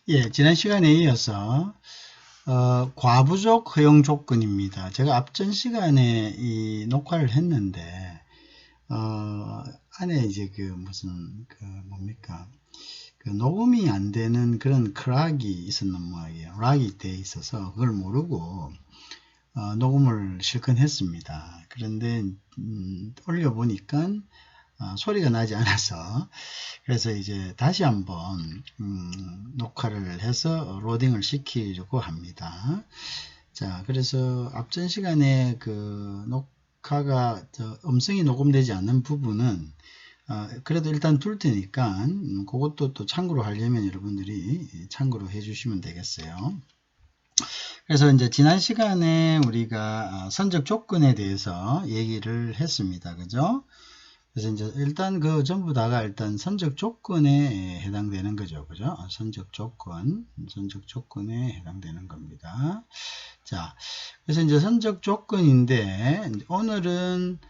예, 지난 시간에 이어서 과부족 허용 조건입니다. 제가 앞전 시간에 이 녹화를 했는데 안에 이제 그 무슨 그 뭡니까 그 녹음이 안 되는 그런 크락이 있었는 모양이에요. 락이 돼 있어서 그걸 모르고 녹음을 실컷 했습니다. 그런데 올려보니까 소리가 나지 않아서 그래서 이제 다시 한번 녹화를 해서 로딩을 시키려고 합니다. 자, 그래서 앞전 시간에 그 녹화가 음성이 녹음되지 않는 부분은 그래도 일단 둘 테니까 그것도 또 참고로 하려면 여러분들이 참고로 해주시면 되겠어요. 그래서 이제 지난 시간에 우리가 선적 조건에 대해서 얘기를 했습니다. 그죠? 그래서 이제 일단 그 전부 다가 일단 선적 조건에 해당되는 거죠. 그죠? 선적 조건에 해당되는 겁니다. 자, 그래서 이제 선적 조건인데 오늘은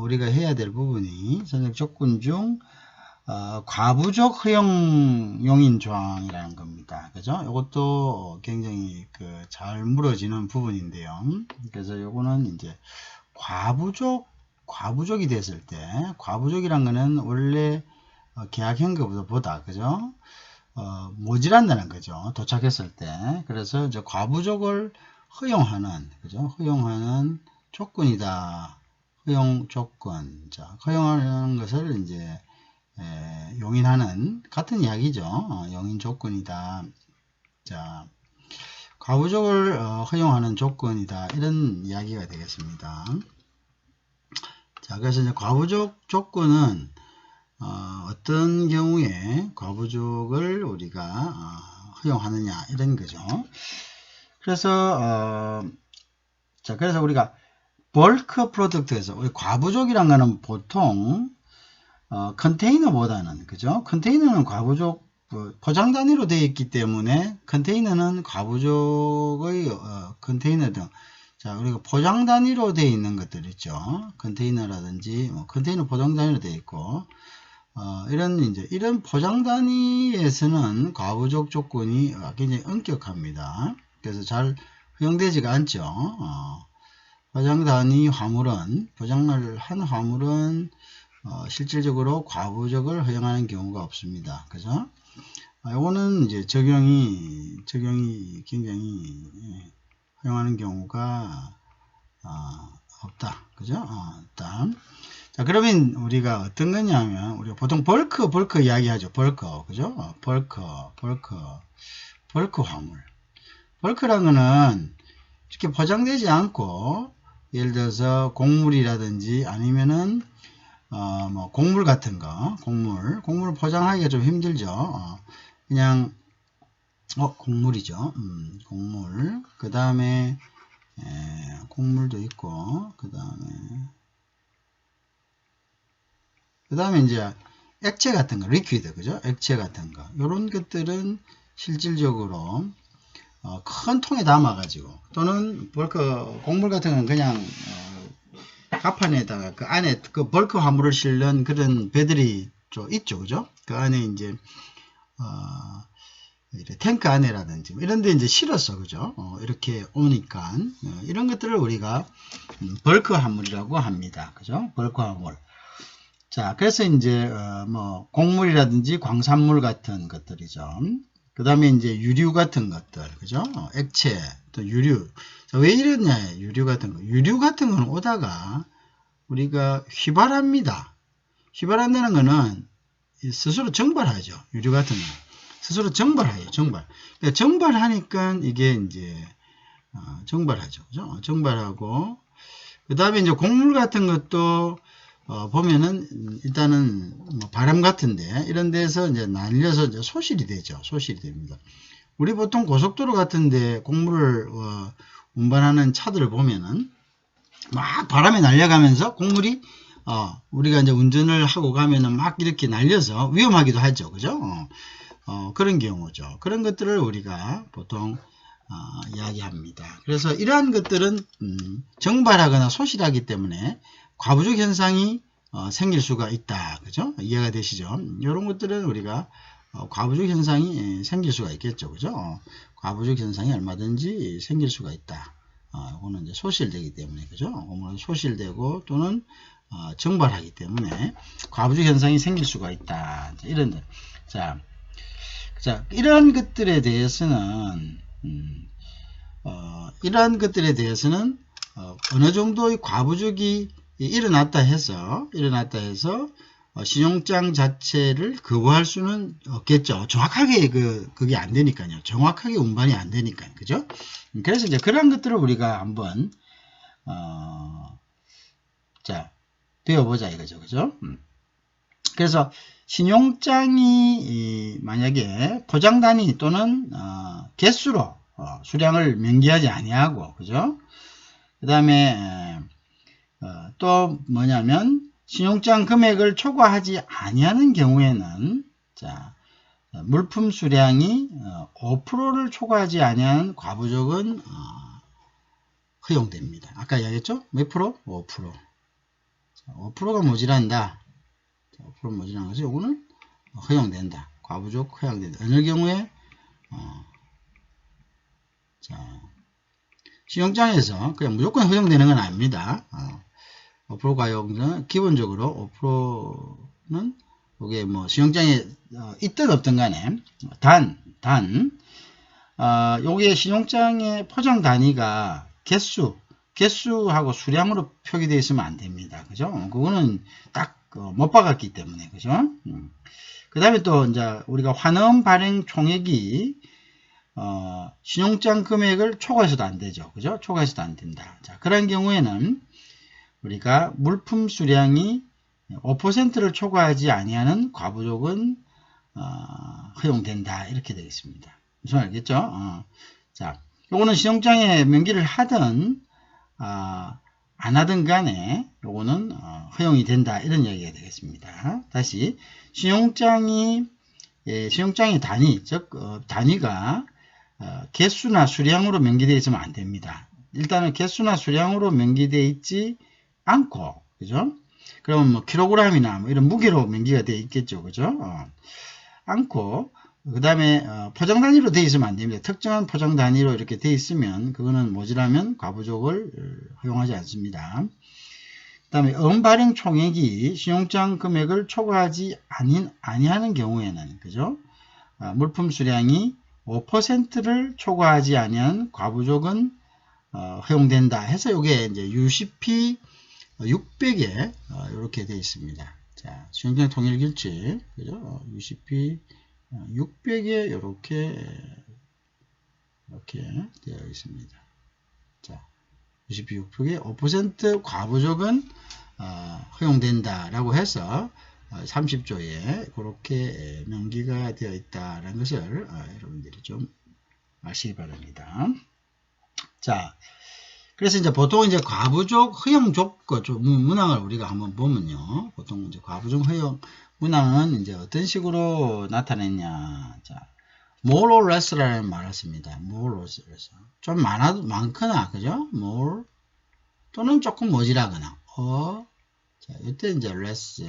우리가 해야 될 부분이 선적 조건 중 과부족 허용 용인 조항이라는 겁니다. 그죠? 이것도 굉장히 잘 물어지는 부분인데요. 그래서 요거는 이제 과부족이 됐을 때, 과부족이란 거는 원래 계약한 것보다, 그죠? 모자란다는 거죠. 도착했을 때. 그래서 이제 과부족을 허용하는, 그죠? 허용하는 조건이다. 허용 조건. 자, 허용하는 것을 이제, 용인하는, 같은 이야기죠. 용인 조건이다. 자, 과부족을 허용하는 조건이다. 이런 이야기가 되겠습니다. 자, 그래서 이제 과부족 조건은 어떤 경우에 과부족을 우리가 허용하느냐 이런 거죠. 그래서 자, 그래서 우리가 벌크 프로덕트에서 우리 과부족이란 거는 보통 컨테이너보다는 그죠? 컨테이너는 과부족 포장 단위로 되어 있기 때문에 컨테이너는 과부족의 컨테이너 등 자, 우리가 포장 단위로 되어 있는 것들 있죠. 컨테이너라든지, 컨테이너 포장 단위로 되어 있고, 이런 포장 단위에서는 과부족 조건이 굉장히 엄격합니다. 그래서 잘 허용되지가 않죠. 포장 단위 화물은, 포장을 한 화물은, 실질적으로 과부족을 허용하는 경우가 없습니다. 그죠? 요거는 이제 적용이 굉장히, 허용하는 경우가 없다. 그죠? 일단. 자, 그러면 우리가 어떤 거냐면, 우리가 보통 벌크 이야기하죠. 벌크. 그죠? 벌크 화물. 벌크란 거는 이렇게 포장되지 않고, 예를 들어서 곡물이라든지 아니면은, 뭐, 곡물 같은 거, 곡물 포장하기가 좀 힘들죠. 그냥, 곡물이죠. 곡물. 그 다음에, 곡물도 있고, 그 다음에 이제 액체 같은 거, 리퀴드, 그죠? 액체 같은 거. 요런 것들은 실질적으로, 큰 통에 담아가지고, 또는 곡물 같은 건 그냥, 가판에다가 그 안에 그 벌크 화물을 실는 그런 배들이 좀 있죠. 그죠? 그 안에 이제, 탱크 안에라든지 이런 데 이제 실어서 그죠? 이렇게 오니까 이런 것들을 우리가 벌크 화물이라고 합니다. 그죠? 벌크 화물. 자, 그래서 이제 뭐 곡물이라든지 광산물 같은 것들이죠. 그 다음에 이제 유류 같은 것들, 그죠? 액체, 또 유류. 자, 왜 이러냐? 유류 같은 거. 유류 같은 거는 오다가 우리가 휘발합니다. 휘발한다는 거는 스스로 정발하죠. 유류 같은 거. 스스로 정발해요. 그러니까 정발하니까 이게 이제 정발하죠. 그죠? 정발하고 그 다음에 이제 곡물 같은 것도 보면은 일단은 뭐 바람 같은데 이런 데서 이제 날려서 이제 소실이 되죠. 소실이 됩니다. 우리 보통 고속도로 같은데 곡물을 운반하는 차들을 보면은 막 바람에 날려가면서 곡물이 우리가 이제 운전을 하고 가면은 막 이렇게 날려서 위험하기도 하죠. 그죠? 그런 경우죠. 그런 것들을 우리가 보통 이야기합니다. 그래서 이러한 것들은 정발하거나 소실하기 때문에 과부족 현상이 생길 수가 있다. 그죠? 이해가 되시죠? 이런 것들은 우리가 과부족 현상이 생길 수가 있겠죠. 그죠? 과부족 현상이 얼마든지 생길 수가 있다. 이거는 이제 소실되기 때문에, 그죠? 소실되고 또는 증발하기 때문에 과부족 현상이 생길 수가 있다. 이런, 자, 이러한 것들에 대해서는, 어느 정도의 과부족이 일어났다 해서 신용장 자체를 거부할 수는 없겠죠. 정확하게 그게 안 되니까요. 정확하게 운반이 안 되니까요. 그죠? 그래서 이제 그런 것들을 우리가 한번 배워보자 이거죠. 그죠? 그래서 신용장이 만약에 포장 단위 또는 개수로 수량을 명기하지 아니하고, 그죠? 그 다음에 또 뭐냐면 신용장 금액을 초과하지 아니하는 경우에는 물품 수량이 5%를 초과하지 아니하는 과부족은 허용됩니다. 아까 이야기했죠? 몇 프로? 5%. 5%가 모자란다. 5% 모자란 것이 요거는 허용된다. 과부족 허용된다. 어느 경우에 신용장에서 그냥 무조건 허용되는 건 아닙니다. 5% 과용은 기본적으로 5%는 이게 뭐 신용장에 있든 없든 간에 요게 신용장의 포장 단위가 개수하고 수량으로 표기되어 있으면 안 됩니다. 그죠? 그거는 딱 못 박았기 때문에, 그죠? 그 다음에 또 이제 우리가 환원 발행 총액이 신용장 금액을 초과해서도 안 되죠. 그죠? 초과해서도 안 된다. 자, 그런 경우에는 우리가 물품 수량이 5%를 초과하지 아니하는 과부족은 허용된다. 이렇게 되겠습니다. 무슨 알겠죠? 자, 요거는 신용장에 명기를 하든 안 하든 간에 요거는 허용이 된다. 이런 얘기가 되겠습니다. 다시 신용장이 단위, 즉 단위가 개수나 수량으로 명기되어 있으면 안 됩니다. 일단은 개수나 수량으로 명기되어 있지 않고, 그죠? 그러면 뭐 킬로그램이나 뭐 이런 무게로 명기가 되어 있겠죠, 그죠? 않고, 그 다음에 포장 단위로 되어 있으면 안 됩니다. 특정한 포장 단위로 이렇게 되어 있으면 그거는 모자라면 과부족을 허용하지 않습니다. 그 다음에 발행 총액이 신용장 금액을 초과하지 아니하는 경우에는, 그죠? 물품 수량이 5%를 초과하지 아니한 과부족은 허용된다 해서 이게 이제 UCP 600에 이렇게 되어 있습니다. 자, 신용장 통일 규칙, 그죠? UCP 600에 이렇게 되어 있습니다. 자, UCP 600에 5% 과부족은 허용된다라고 해서 30조에 그렇게 명기가 되어 있다는 것을 여러분들이 좀 아시기 바랍니다. 자, 그래서 이제 보통 이제 과부족 허용 조건 문항을 우리가 한번 보면요. 보통 이제 과부족 허용 문항은 이제 어떤 식으로 나타냈냐. 자, more or less라는 말을 씁니다. more or less. 좀 많거나, 그죠? more 또는 조금 모자라거나. 자, 이때 이제 less.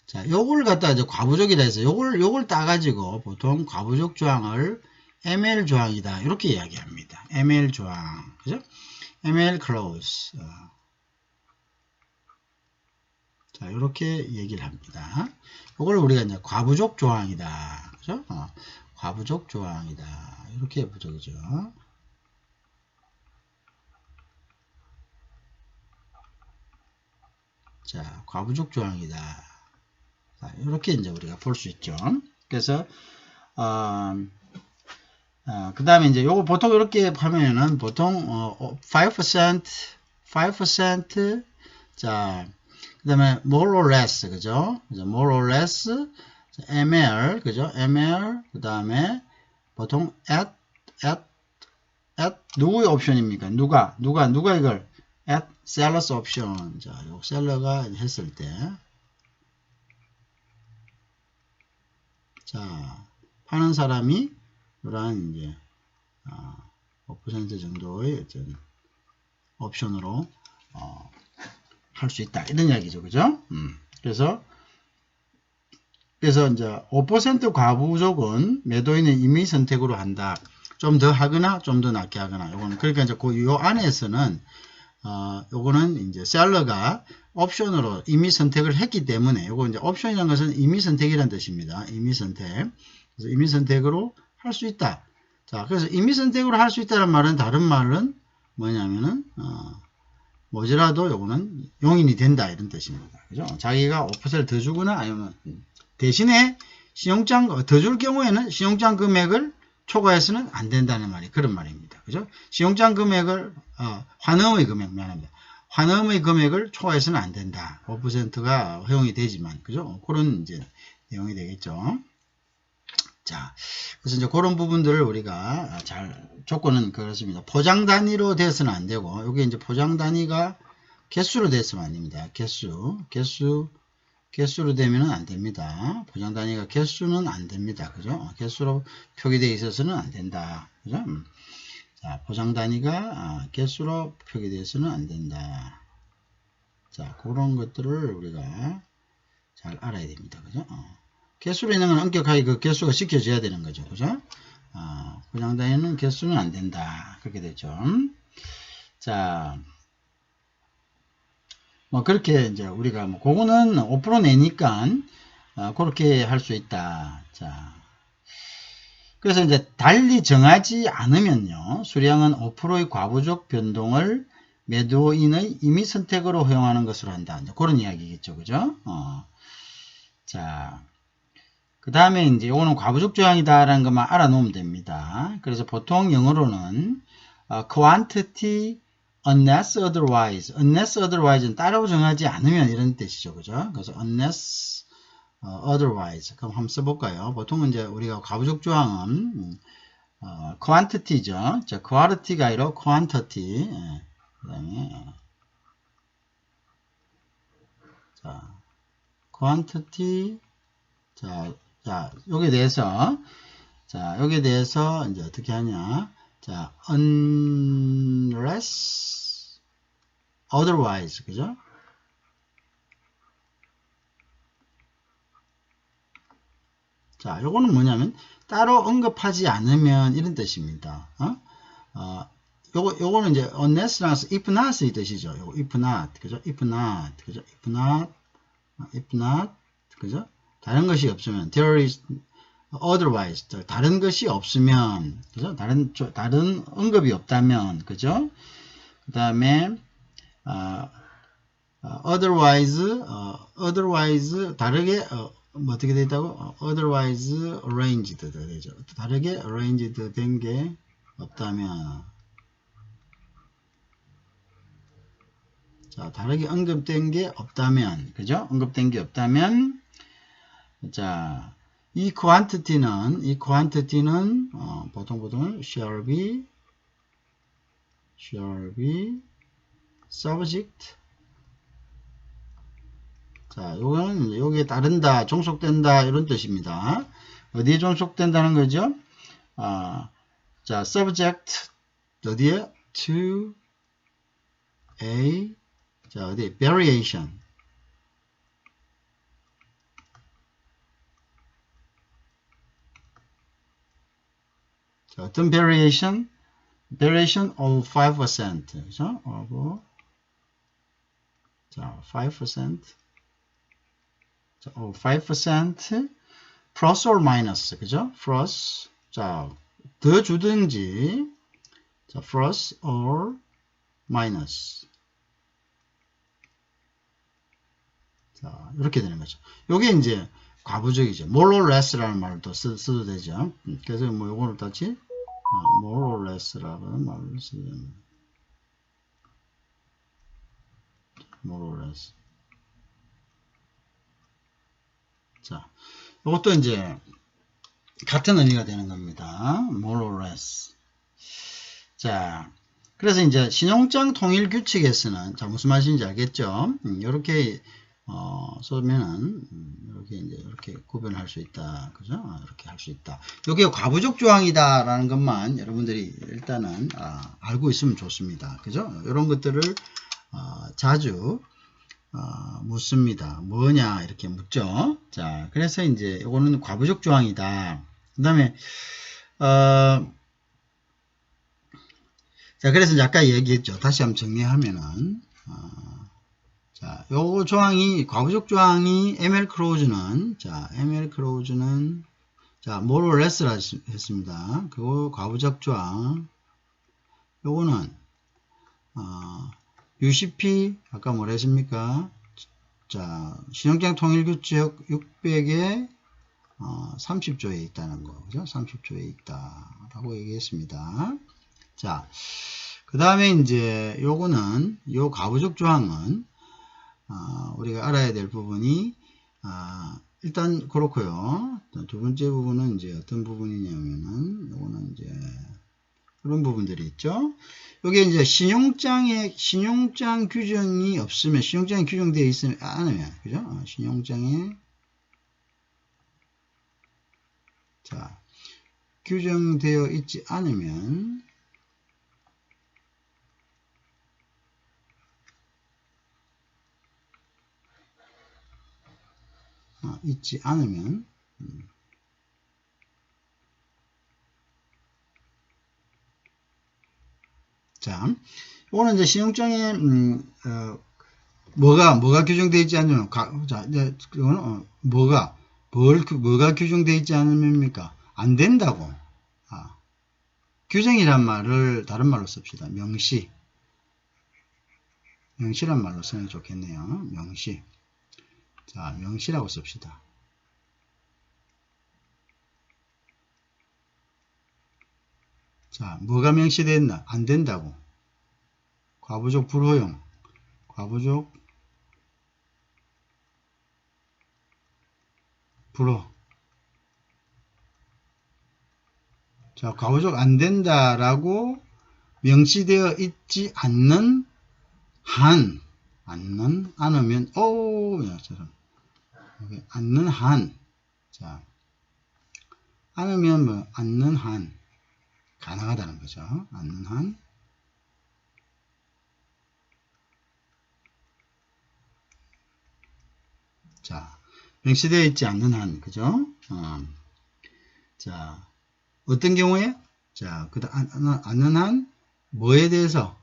자, 요걸 갖다 이제 과부족이라 해서 요걸 따가지고 보통 과부족 조항을 ML 조항이다. 이렇게 이야기합니다. ML 조항. 그죠? ML clause. 자, 이렇게 얘기를 합니다. 요걸 우리가 이제 과부족 조항이다. 그죠? 과부족 조항이다. 이렇게 보죠. 그죠? 자, 과부족 조항이다. 자, 이렇게 이제 우리가 볼 수 있죠. 그래서, 그 다음에 이제 요거 보통 이렇게 하면은 보통 5%, 자, 그 다음에 more or less, 그죠? more or less, ML, 그죠? ML, 그 다음에 보통 at 누구의 옵션입니까? 누가 이걸 at seller's option. 자, 요 셀러가 했을 때, 자, 파는 사람이 이러한 이제 5% 정도의 어떤 옵션으로 할 수 있다. 이런 이야기죠. 그죠? 그래서 그래서 이제 5% 과부족은 매도인의 임의 선택으로 한다. 좀 더 하거나 좀 더 낮게 하거나. 요거는 그러니까 이제 요 안에서는 요거는 이제 셀러가 옵션으로 임의 선택을 했기 때문에 요거 이제 옵션이라는 것은 임의 선택이라는 뜻입니다. 임의 선택. 그래서 임의 선택으로 할 수 있다. 자, 그래서 임의 선택으로 할 수 있다는 말은 다른 말은 뭐냐면은 뭐지라도 요거는 용인이 된다 이런 뜻입니다. 그죠? 자기가 5%를 더 주거나 아니면 대신에 신용장 더 줄 경우에는 신용장 금액을 초과해서는 안 된다는 말이 그런 말입니다. 그죠? 신용장 금액을 환음의 금액 미안합니다. 환음의 금액을 초과해서는 안 된다. 5%가 허용이 되지만 그죠? 그런 이제 내용이 되겠죠. 자, 그래서 이제 그런 부분들을 우리가 잘 조건은 그렇습니다. 포장 단위로 돼서는 안 되고, 여기 이제 포장 단위가 개수로 됐으면 안 됩니다. 개수로 되면은 안 됩니다. 포장 단위가 개수는 안 됩니다. 그죠? 개수로 표기되어 있어서는 안 된다. 그죠? 자, 포장 단위가 개수로 표기되어서는 안 된다. 자, 그런 것들을 우리가 잘 알아야 됩니다. 그죠? 개수로 있는 건 엄격하게 그 개수가 지켜져야 되는 거죠. 그죠? 포장 단위는 개수는 안 된다. 그렇게 되죠. 자, 뭐 그렇게 이제 우리가 뭐 그거는 5% 내니까 그렇게 할 수 있다. 자, 그래서 이제 달리 정하지 않으면요, 수량은 5%의 과부족 변동을 매도인의 임의 선택으로 허용하는 것으로 한다. 이제 그런 이야기겠죠, 그죠? 자, 그 다음에 이제 이거는 과부족 조항이다라는 것만 알아놓으면 됩니다. 그래서 보통 영어로는 quantity unless otherwise, unless otherwise는 따로 정하지 않으면 이런 뜻이죠, 그죠? 그래서 unless otherwise. 그럼 한번 써볼까요? 보통은 이제 우리가 과부족 조항은 quantity죠. 자, quality가 아니라 quantity. 그 다음에 자, quantity. 자, 여기에 대해서 이제 어떻게 하냐? 자, unless otherwise, 그죠? 자, 요거는 뭐냐면 따로 언급하지 않으면 이런 뜻입니다. 요거는 이제 unless라서 if not의 뜻이죠. 요거 if not, 그죠? if not, 그죠? if not, 그죠? 다른 것이 없으면 there is otherwise, 다른 것이 없으면, 그죠? 다른 언급이 없다면, 그죠? 그 다음에 otherwise 다르게 뭐 어떻게 되어 있다고? otherwise arranged 되죠. 다르게 arranged 된 게 없다면, 자, 다르게 언급된 게 없다면, 그죠? 언급된 게 없다면, 자, 이 quantity는 보통 shall be subject. 자, 요거는 여기에 따른다, 종속된다 이런 뜻입니다. 어디에 종속된다는 거죠? 자, subject 어디에? to a, 자, 어디? variation. 자, 어떤 variation of 5%. 그죠? 자, 5%. 자, 5% plus or minus. 그죠? plus. 자, 더 주든지. 자, plus or minus. 자, 이렇게 되는 거죠. 요게 이제 과부적이죠. more or less라는 말도 써도 되죠. 그래서 뭐 요거를 다시 more or less라는 말을 써야 됩니다. more or less. 자, 요것도 이제 같은 의미가 되는 겁니다. more or less. 자, 그래서 이제 신용장 통일 규칙에서는, 자, 무슨 말인지 알겠죠? 이렇게 쏘면은 이렇게 구별할 수 있다. 그죠? 이렇게 할 수 있다. 이게 과부족 조항이다라는 것만 여러분들이 일단은 알고 있으면 좋습니다. 그죠? 이런 것들을 자주 묻습니다. 뭐냐 이렇게 묻죠. 자, 그래서 이제 이거는 과부적 조항이다. 그 다음에 자, 그래서 이제 아까 얘기했죠. 다시 한번 정리하면은 자, 요 조항이 과부적 조항이 ML 클로즈는 자, ML 클로즈는 자, more or less라 했습니다. 그리고 과부적 조항 요거는 UCP 아까 뭐라 했습니까? 자, 신용장 통일규칙 600에 30조에 있다는 거, 그죠? 30조에 있다라고 얘기했습니다. 자, 그 다음에 이제 요거는 요 과부적 조항은 우리가 알아야 될 부분이 일단 그렇고요. 두 번째 부분은 이제 어떤 부분이냐면은 요거는 이제 그런 부분들이 있죠. 여기 이제 신용장 규정이 없으면, 신용장이 규정되어 있으면, 않으면, 그죠? 신용장에, 자, 규정되어 있지 않으면, 자, 이거는 이제 신용장에, 뭐가 규정되어 있지 않으면, 자, 이거는, 뭐가 규정되어 있지 않으면입니까? 안 된다고. 규정이란 말을 다른 말로 씁시다. 명시란 말로 쓰면 좋겠네요. 명시. 자, 명시라고 씁시다. 자, 뭐가 명시됐나? 안 된다고. 과부적 불허용. 과부적 불허. 자, 과부적 안 된다라고 명시되어 있지 않는 한, 않으면, 않는 한. 자, 않으면 뭐, 않는 한. 가능하다는 거죠. 않는 한. 자, 명시되어 있지 않는 한, 그죠? 자, 어떤 경우에? 자, 않는 한, 뭐에 대해서?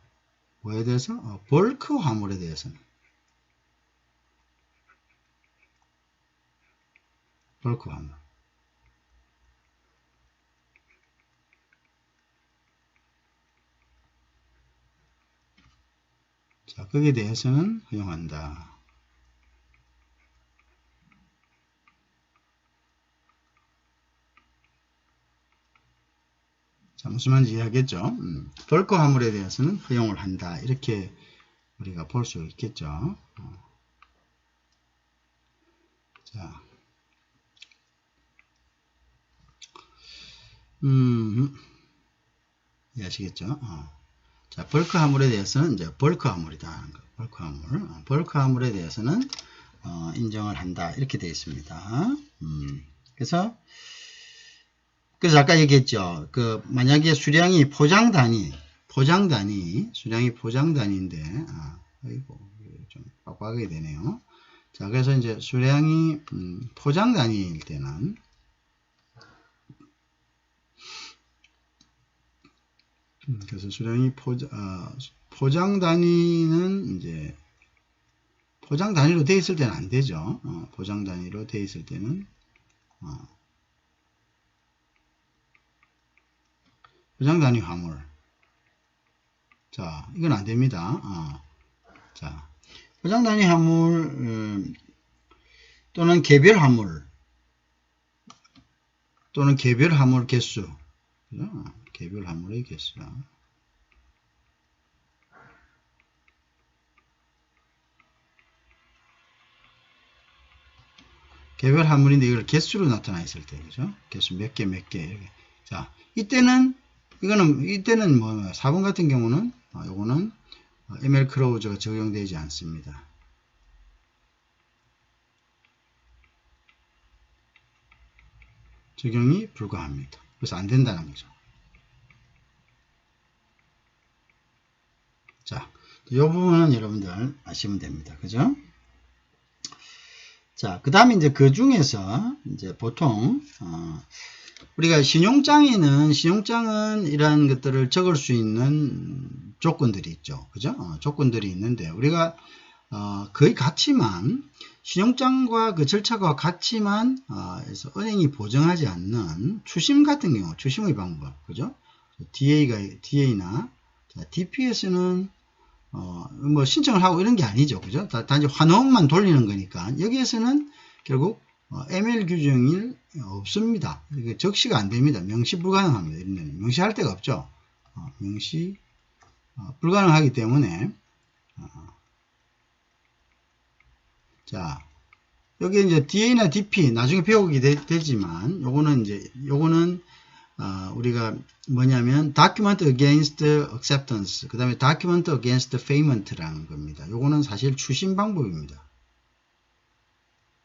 벌크 화물에 대해서는. 벌크 화물. 자, 거기에 대해서는 허용한다. 자, 무슨 말인지 이해하겠죠? 벌크 화물에 대해서는 허용을 한다. 이렇게 우리가 볼 수 있겠죠. 자, 이해하시겠죠? 자, 벌크 화물에 대해서는 이제 벌크 화물이다. 벌크 화물에 대해서는 인정을 한다. 이렇게 되어 있습니다. 그래서 아까 얘기했죠. 만약에 수량이 포장 단위인데, 아이고, 좀 빡빡하게 되네요. 자, 그래서 이제 수량이 포장 단위일 때는, 그래서 수량이 포장 단위는 이제 포장 단위로 되어 있을 때는 안 되죠. 포장 단위로 되어 있을 때는 포장 단위 화물. 자, 이건 안 됩니다. 자, 포장 단위 화물 또는 개별 화물 또는 개별 화물 개수. 개별 화물의 개수. 개별 화물인데 이걸 개수로 나타나 있을 때, 그죠? 개수 몇 개, 이렇게. 자, 이때는 뭐, 4번 같은 경우는, 요거는 ML 클로즈가 적용되지 않습니다. 적용이 불가합니다. 그래서 안 된다는 거죠. 자, 이 부분은 여러분들 아시면 됩니다. 그죠? 자, 그 다음에 이제 그 중에서 이제 보통, 우리가 신용장은 이러한 것들을 적을 수 있는 조건들이 있죠. 그죠? 조건들이 있는데, 우리가, 거의 같지만, 신용장과 그 절차가 같지만, 그래서 은행이 보증하지 않는 추심 같은 경우, 추심의 방법. 그죠? DA나, DPS는, 뭐 신청을 하고 이런 게 아니죠. 그죠? 단지 환원만 돌리는 거니까. 여기에서는 결국 ML 규정이 없습니다. 이게 적시가 안 됩니다. 명시 불가능합니다. 이런 데는 명시할 데가 없죠. 명시 불가능하기 때문에 자, 여기 이제 DA나 DP 나중에 배우게 되지만 요거는 우리가 뭐냐면 document against acceptance, 그 다음에 document against payment라는 겁니다. 요거는 사실 추심 방법입니다.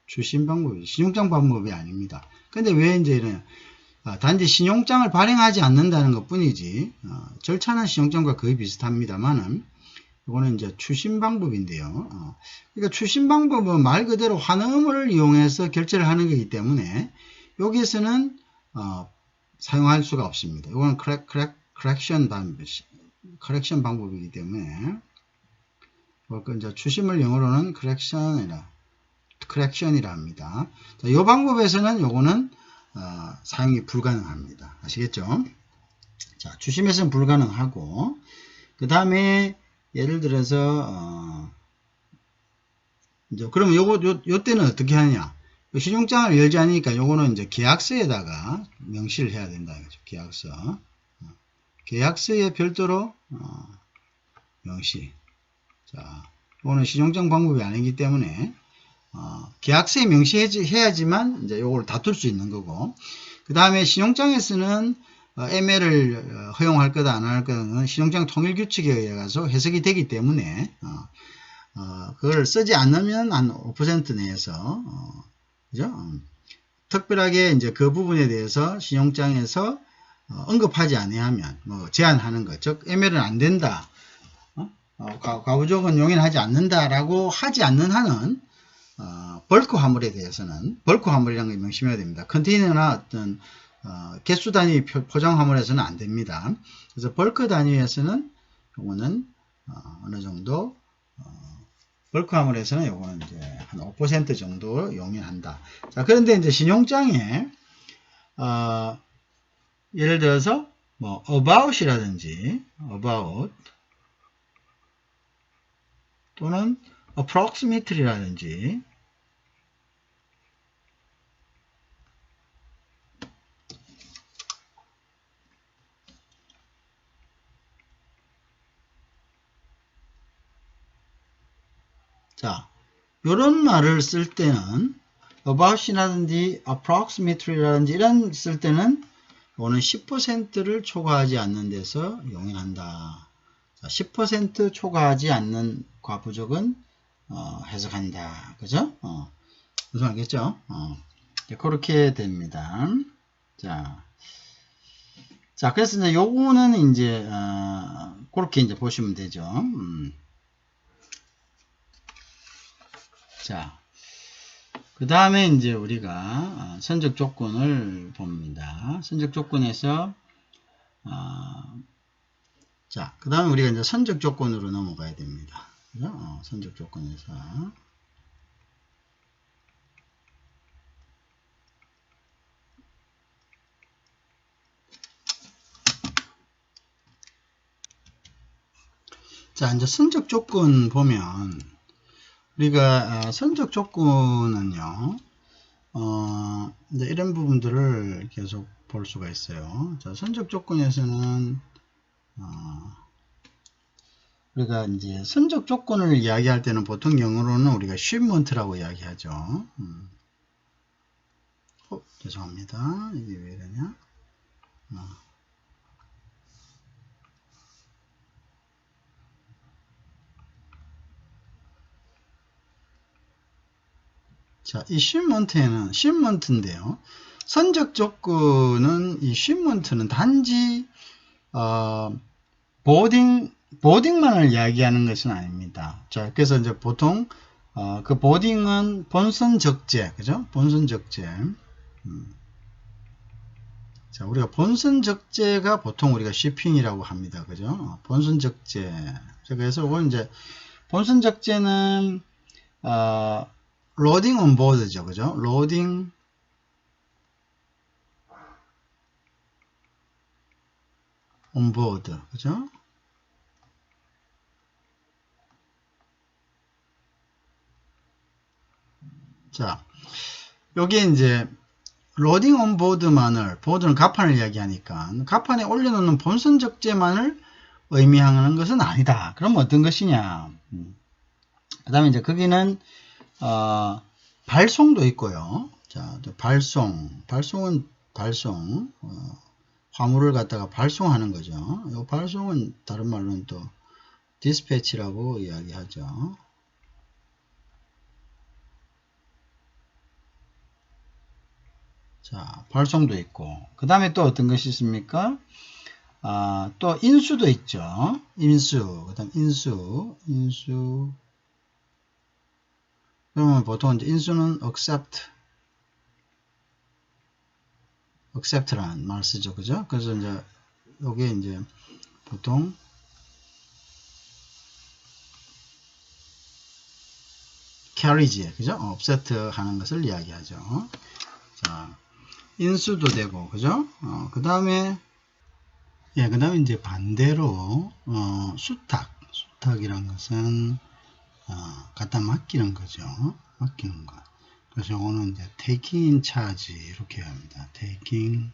추심 방법이 신용장 방법이 아닙니다. 근데 왜 이제 이런 단지 신용장을 발행하지 않는다는 것 뿐이지 절차는 신용장과 거의 비슷합니다만은 이거는 이제 추심 방법인데요. 그러니까 추심 방법은 말 그대로 환음을 이용해서 결제를 하는 거기 때문에 여기에서는 사용할 수가 없습니다. 이거는 correction 방법이기 때문에 이제 추심을 영어로는 correction이라 합니다. 자, 이 방법에서는 요거는 사용이 불가능합니다. 아시겠죠? 자, 추심에서는 불가능하고 그 다음에 예를 들어서 이제 그러면 요 때는 어떻게 하느냐? 신용장을 열지 않으니까 요거는 이제 계약서에다가 명시를 해야 된다. 계약서. 계약서에 별도로 명시. 자, 요거는 신용장 방법이 아니기 때문에 계약서에 명시해야지만 이제 요걸 다툴 수 있는 거고. 그 다음에 신용장에서는 ML을 허용할 거다 안 할 거다는 신용장 통일 규칙에 의해서 해석이 되기 때문에 그걸 쓰지 않으면 한 5% 내에서 그죠? 특별하게 이제 그 부분에 대해서 신용장에서 언급하지 아니하면 뭐 제한하는 것, 즉 ML은 안 된다, 과부족은 용인하지 않는다라고 하지 않는 한은 벌크 화물에 대해서는 벌크 화물이라는 걸 명심해야 됩니다. 컨테이너나 어떤 개수 단위 포장 화물에서는 안 됩니다. 그래서 벌크 단위에서는 요거는 어느 정도 벌크 화물에서는 요거는 이제 한 5% 정도 용인한다. 자, 그런데 이제 신용장에 예를 들어서 뭐 about이라든지 about 또는 approximately라든지 자, 요런 말을 쓸 때는 about이라든지 approximately라든지 이런 쓸 때는 이거는 10%를 초과하지 않는 데서 용인한다. 자, 10% 초과하지 않는 과부족은 해석한다. 그죠? 무슨 알겠죠? 그렇게 됩니다. 자, 그래서 이제 요거는 이제 그렇게 이제 보시면 되죠. 자, 그 다음에 이제 우리가 선적 조건을 봅니다. 선적 조건에서 자, 그 다음에 우리가 이제 선적 조건으로 넘어가야 됩니다. 그죠? 선적 조건에서 자, 이제 선적 조건 보면 우리가 선적 조건은요, 이제 이런 부분들을 계속 볼 수가 있어요. 자, 선적 조건에서는 우리가 이제 선적 조건을 이야기할 때는 보통 영어로는 우리가 shipment라고 이야기하죠. 죄송합니다. 이게 왜 이러냐? 자, 이 shipment인데요. 선적 조건은 이 shipment는 단지 보딩만을 이야기하는 것은 아닙니다. 자, 그래서 이제 보통 그 보딩은 본선 적재, 그죠? 본선 적재. 자, 우리가 본선 적재가 보통 우리가 shipping이라고 합니다. 그죠? 본선 적재. 그래서 이건 이제 본선 적재는 loading on board죠. 그죠? loading on board. 그죠? 자, 여기 이제 로딩 온 보드만을, 보드는 갑판을 이야기하니까 갑판에 올려놓는 본선 적재만을 의미하는 것은 아니다. 그럼 어떤 것이냐? 그 다음에 이제 거기는 발송도 있고요. 자, 발송은 화물을 갖다가 발송하는 거죠. 이 발송은 다른 말로는 또 디스패치라고 이야기하죠. 자, 발송도 있고, 그 다음에 또 어떤 것이 있습니까? 또 인수도 있죠. 인수, 그 다음 인수. 그러면 보통 이제 인수는 accept라는 말 쓰죠. 그죠? 그래서 이제 요게 이제 보통 carriage, 그죠? offset 하는 것을 이야기하죠. 자, 인수도 되고, 그죠? 그 다음에 이제 반대로, 수탁이란 것은, 갖다 맡기는 거죠. 맡기는 것. 그래서 이거는 이제 taking in charge, 이렇게 합니다. taking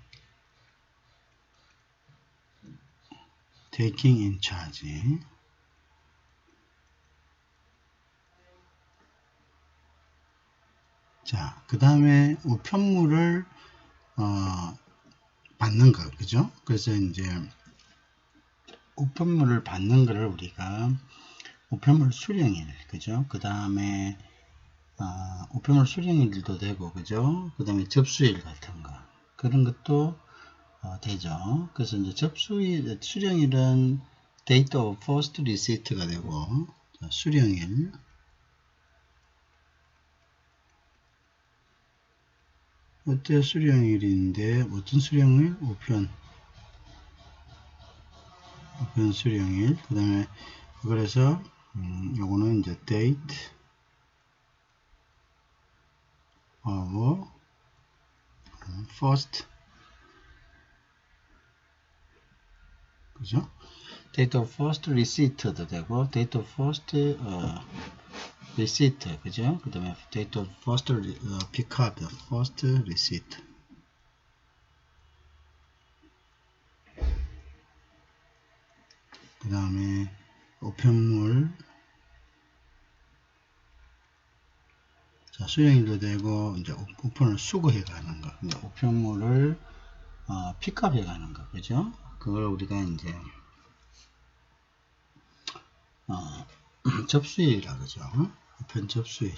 in charge. 자, 그 다음에 우편물을, 받는 것, 그죠? 그래서 이제 우편물을 받는 거를 우리가 우편물 수령일, 그죠? 그 다음에 우편물 수령일도 되고, 그죠? 그 다음에 접수일 같은 거, 그런 것도 되죠. 그래서 이제 수령일은 date of first receipt가 되고, 자, 수령일. 어때? 수령일인데 어떤 수령일? 우편 수령일. 그 다음에 그래서 요거는 이제 date of first, 그죠? date of first receipt도 되고, date of first receipt, 그죠? 그 다음에 date of first pickup, first receipt. 그 다음에 우편물, 자, 수령일도 되고, 이제 우편을 수거해 가는 거, 이제 우편물을 픽업해 가는 거, 그죠? 그걸 우리가 이제 접수일이라 그러죠. 우편 접수일.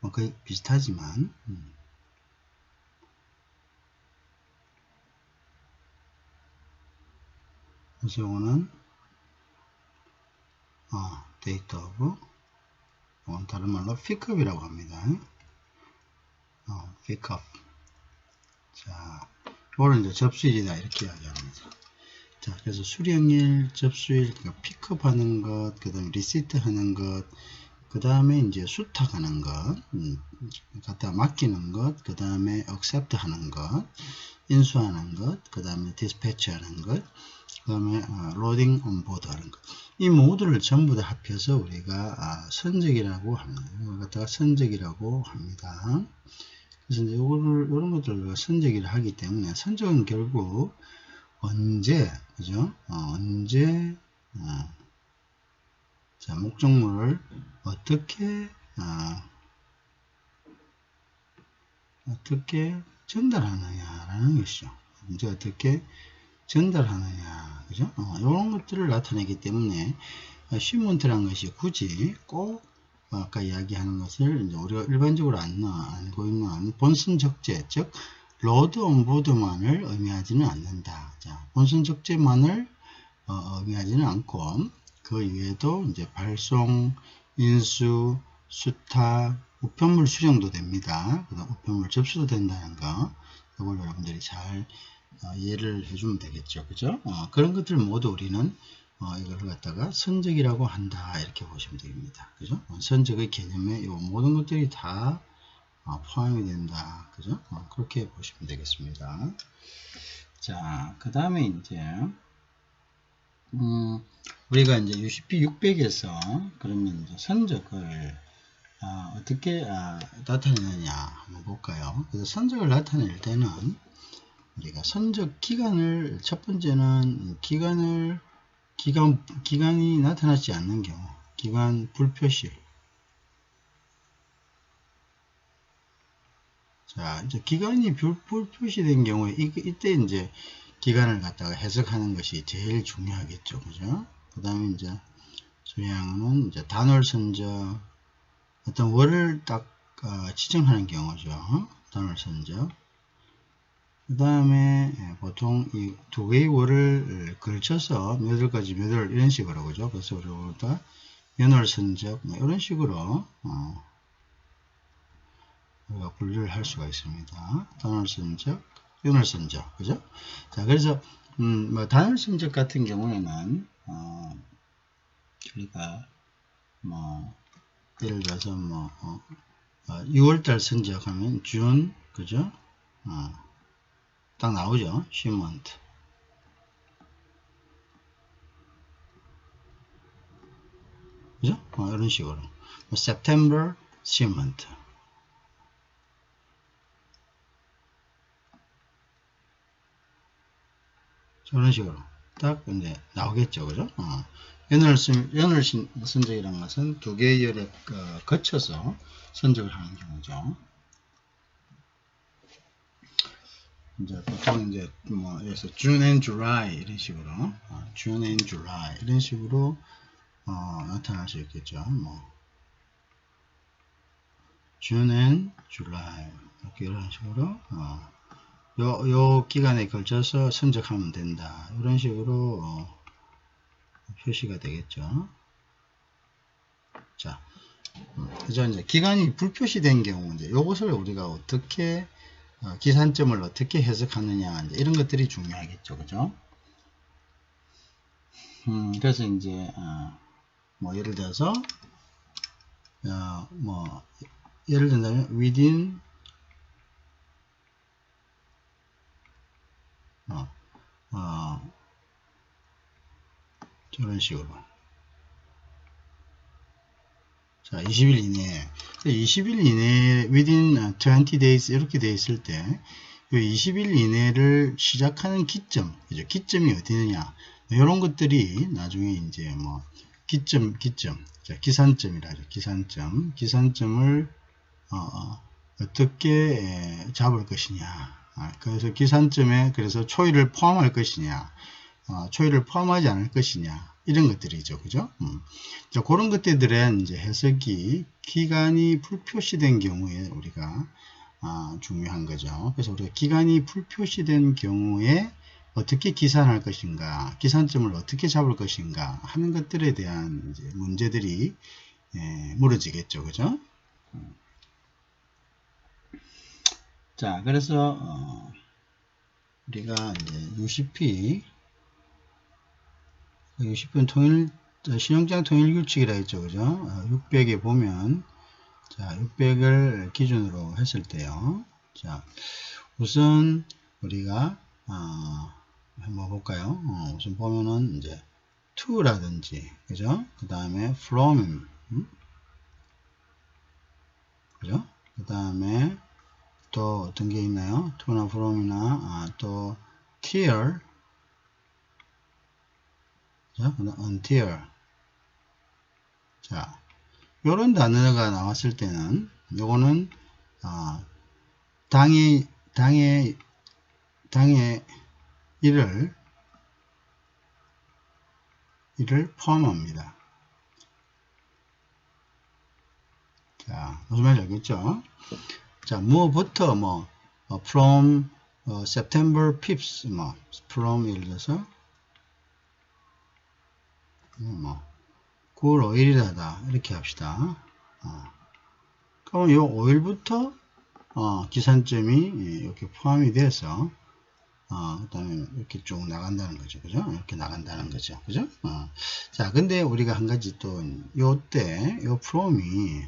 뭐 거의 비슷하지만, 그래서 이거는 데이터 오브, 다른 말로 픽업이라고 합니다. 픽업. 자, 이거를 이제 접수일이다 이렇게 이야기합니다. 자, 그래서 수령일, 접수일, 그러니까 픽업하는 것, 그 다음에 리시트 하는 것, 그 다음에 이제 수탁하는 것, 갖다 맡기는 것, 그 다음에 accept 하는 것, 인수하는 것, 그 다음에 dispatch 하는 것, 그 다음에 loading on board 하는 것. 이 모두를 전부 다 합해서 우리가 선적이라고 합니다. 이걸 갖다가 선적이라고 합니다. 그래서 이제 이런 것들을 선적이라 하기 때문에, 선적은 결국 언제, 그죠? 언제, 자, 목적물을 어떻게 전달하느냐라는 것이죠. 언제 어떻게 전달하느냐, 그죠? 이런 것들을 나타내기 때문에 쉬먼트라는 것이 굳이 꼭 아까 이야기하는 것을 이제 우리가 일반적으로 알고 있는 본선 적재, 즉 로드 온보드만을 의미하지는 않는다. 자, 본선 적재만을 의미하지는 않고 그 이외에도 이제 발송, 인수, 수탁, 우편물 수령도 됩니다. 그다음 우편물 접수도 된다는 거, 이걸 여러분들이 잘 이해를 해주면 되겠죠. 그죠? 그런 것들 모두 우리는 이걸 갖다가 선적이라고 한다. 이렇게 보시면 됩니다. 그죠? 선적의 개념에 이 모든 것들이 다 포함이 된다. 그죠? 그렇게 보시면 되겠습니다. 자, 그 다음에 이제, 우리가 이제 UCP 600에서 그러면 이제 선적을 어떻게 나타내느냐 한번 볼까요? 그래서 선적을 나타낼 때는 우리가 선적 기간을, 첫 번째는 기간이 나타나지 않는 경우, 기간 불표시. 자, 이제 기간이 불표시된 경우에 이때 이제 기간을 갖다가 해석하는 것이 제일 중요하겠죠. 그죠? 그 다음에 이제 소양은 이제 단월 선적, 어떤 월을 딱 지정하는 경우죠. 단월 선적. 그 다음에 보통 이 두 개의 월을 걸쳐서 몇 월까지 몇 월 이런 식으로, 그죠? 그래서 우리가 연월 선적 이런 식으로 우리가 분류를 할 수가 있습니다. 단월 선적, 연월 선적, 그죠? 자, 그래서 뭐 단월 선적 같은 경우에는 우리가 뭐 예를 들어서 뭐 6월달 선적하면 준, 그죠? 딱 나오죠. shipment. 그죠? 이런 식으로. September shipment. 이런 식으로 딱 이제 나오겠죠. 그죠? 연월 선적이라는 것은 두 개의 열에 거쳐서 선적을 하는 경우죠. 이제 보통 이제 뭐 그래서 June and July 이런 식으로 June and July 이런 식으로 나타날 수 있겠죠. 뭐 June and July 이렇게 이런 식으로 요 기간에 걸쳐서 선적하면 된다. 이런 식으로 표시가 되겠죠. 자, 그죠? 이제 기간이 불표시된 경우 이제 요것을 우리가 어떻게 기산점을 어떻게 해석하느냐 이제 이런 것들이 중요하겠죠. 그죠? 그래서 이제 뭐 예를 들어서 뭐 예를 든다면 within 이런 식으로 자 20일 이내에 20일 이내에 within 20 days 이렇게 되어 있을 때 20일 이내를 시작하는 기점, 그죠? 기점이 어디느냐 이런 것들이 나중에 이제 뭐 기점 자, 기산점이라 하죠. 기산점을 어떻게 잡을 것이냐 그래서 기산점에 그래서 초일을 포함할 것이냐 초일을 포함하지 않을 것이냐 이런 것들이죠. 그죠? 자, 그런 것들의 이제 해석이 기간이 불표시된 경우에 우리가 중요한 거죠. 그래서 우리가 기간이 불표시된 경우에 어떻게 기산할 것인가, 기산점을 어떻게 잡을 것인가 하는 것들에 대한 이제 문제들이 물어지겠죠. 그죠? 자, 그래서 우리가 이제 UCP는 신용장 통일 규칙이라 했죠. 그죠? 600에 보면 자, 600을 기준으로 했을 때요. 자, 우선 우리가 한번 볼까요? 우선 보면은 이제 to라든지 그죠? 그 다음에 from 그죠? 그 다음에 또 어떤 게 있나요? to나 from이나 또 till 자, until 자, 요런 단어가 나왔을 때는 요거는 당의 일을 포함합니다. 자, 무슨 말인지 알겠죠? 자, 뭐부터 뭐 from September 5th 뭐 from 예를 들어서 뭐 9월 5일이다 이렇게 합시다. 그러면 요 5일부터 기산점이 이렇게 포함이 돼서 그 다음에 이렇게 쭉 나간다는 거죠. 그죠? 이렇게 나간다는 거죠. 그죠? 자, 근데 우리가 한 가지 또, 요 프롬이,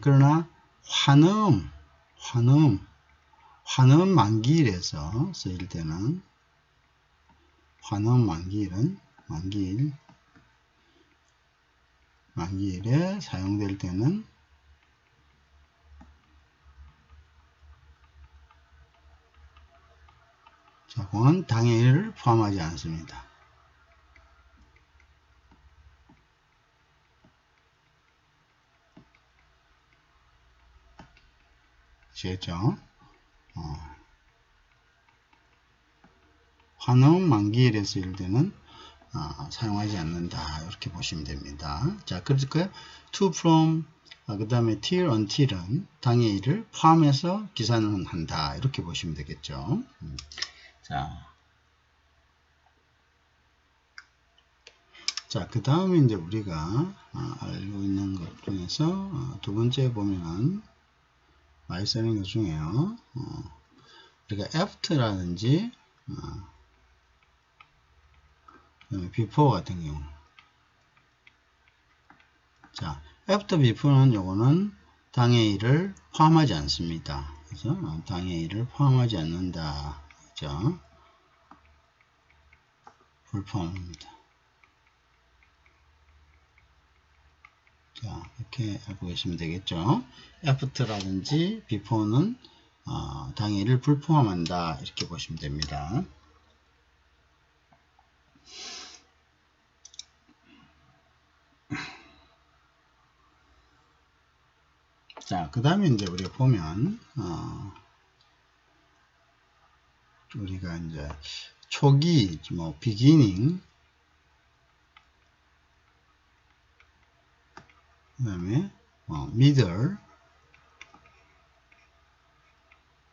그러나 환음 만기일에서 쓰일 때는, 환음 만기일에 사용될 때는, 자, 그건 당해일을 포함하지 않습니다. 아시겠죠? 환음 만기일에 쓰일 때는 사용하지 않는다. 이렇게 보시면 됩니다. 자, 그러니까 to, from, 그 다음에 till, until은 당해일을 포함해서 기산을 한다. 이렇게 보시면 되겠죠. 자, 그 다음에 이제 우리가 알고 있는 것 중에서 두 번째 보면은 많이 쓰는 것 중에요. 우리가 after라든지 before 같은 경우. 자, after, before는 요거는 당해일을 포함하지 않습니다. 그래서 당해일을 포함하지 않는다. 그죠? 불포함입니다. 자, 이렇게 알고 계시면 되겠죠. after라든지 before는 당해일을 불포함한다. 이렇게 보시면 됩니다. 자, 그 다음에 이제 우리가 보면, 우리가 이제 초기, 뭐, beginning, 그 다음에, middle,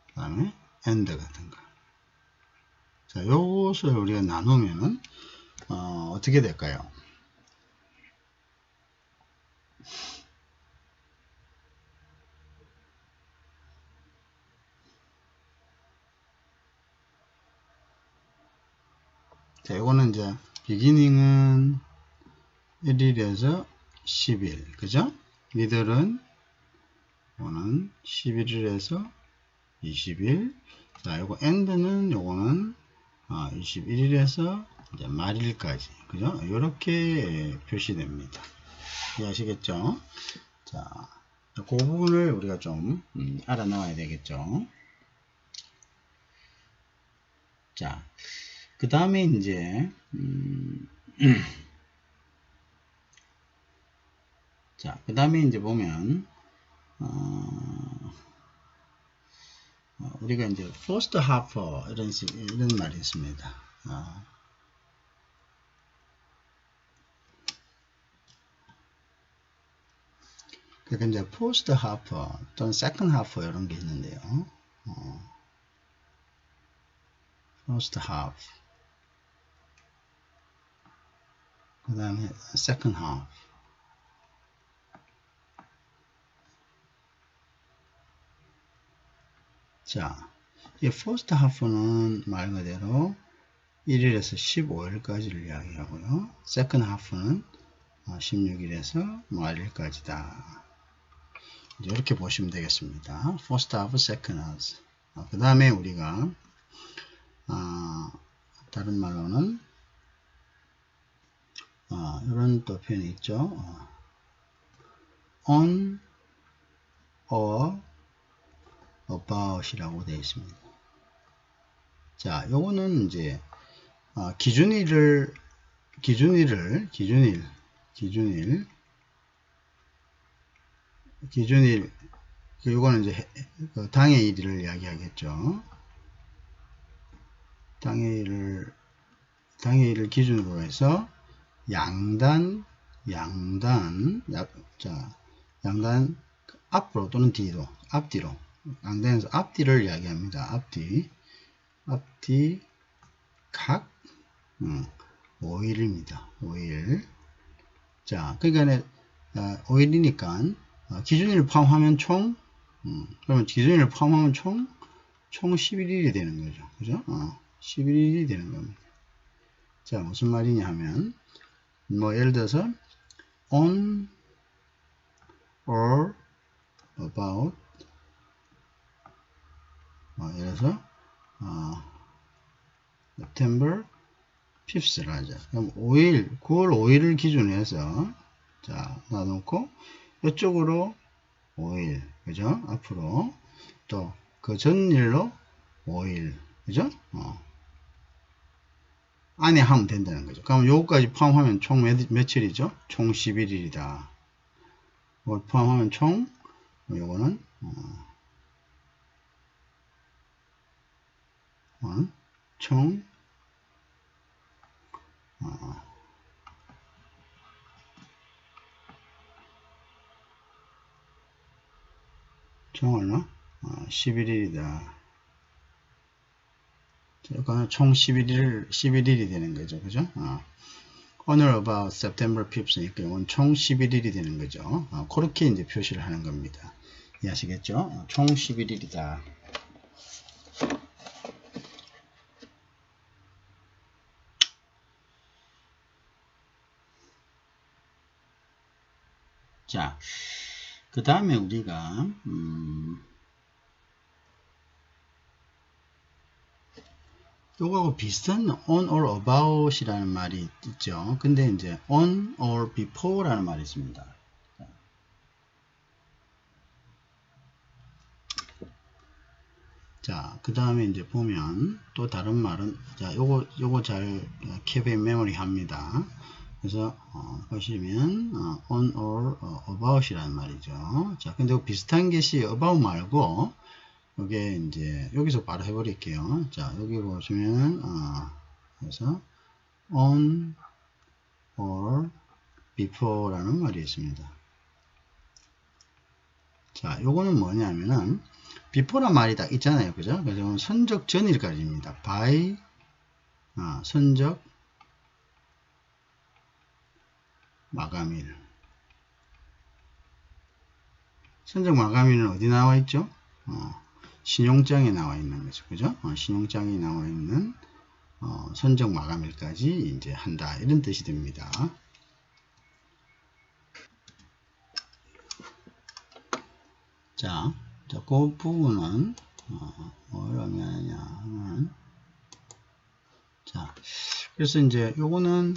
그 다음에, end 같은 거. 자, 요것을 우리가 나누면은, 어떻게 될까요? 자, 요거는 이제, beginning은 1일에서 10일, 그죠? 미들은, 요거는 11일에서 20일. 자, 요거 end는 요거는 21일에서 이제 말일까지, 그죠? 이렇게 표시됩니다. 이해하시겠죠? 자, 그 부분을 우리가 좀 알아놔야 되겠죠? 자, 그 다음에 이제 자, 그 다음에 이제 보면 우리가 이제 first half 이런 말이 있습니다. 그러니까 이제 first half 또는 second half 이런 게 있는데요. first half, 그 다음에 second half. 자, 이 first half는 말 그대로 1일에서 15일까지를 이야기하고요. second half는 16일에서 말일까지다. 이렇게 보시면 되겠습니다. first half, second half. 그 다음에 우리가 다른 말로는 이런 또 표현이 있죠. on or about이라고 되어 있습니다. 자, 요거는 이제 기준일, 요거는 이제 당해일을 이야기하겠죠. 당해일을 기준으로 해서 양단 앞으로 또는 앞뒤로 양단에서 앞뒤를 이야기합니다. 앞뒤 각 5일입니다. 5일. 자, 그러니까 5일이니까 기준일 포함하면 그러면 기준일 포함하면 총 11일이 되는 거죠. 그죠? 11일이 되는 겁니다. 자, 무슨 말이냐 하면, 예를 들어서, on or about, 예를 들어서, September 5th를 하자. 그럼 9월 5일을 기준으로 해서, 자, 놔놓고, 이쪽으로 5일, 그죠? 앞으로, 또, 그 전일로 5일, 그죠? 안에 하면 된다는 거죠. 그럼 요거까지 포함하면 총 며칠이죠? 총 11일이다. 이걸 포함하면 요거는, 총, 얼마? 11일이다. 이거는 총 11일이 되는 거죠. 그죠? On or about September 5th니까 이건 총 11일이 되는 거죠. 그렇게 이제 표시를 하는 겁니다. 이해하시겠죠? 총 11일이다. 자, 그 다음에 우리가 요거하고 비슷한 on or about 이라는 말이 있죠. 근데 이제 on or before 라는 말이 있습니다. 자, 그 다음에 이제 보면 또 다른 말은, 자, 요거 잘 캡 앤 메모리 합니다. 그래서 보시면 on or about 이라는 말이죠. 자, 근데 비슷한 것이 about 말고 요게 이제 여기서 바로 해버릴게요. 자, 여기 보시면 그래서 on or before라는 말이 있습니다. 자, 요거는 뭐냐면은 before란 말이 딱 있잖아요. 그죠? 그래서 선적 전일까지입니다. by 선적 마감일. 선적 마감일은 어디 나와 있죠? 신용장에 나와 있는 거죠. 그죠? 신용장에 나와 있는 선적 마감일까지 이제 한다. 이런 뜻이 됩니다. 자, 그 부분은 뭘 의미하느냐 하면, 자, 그래서 이제 요거는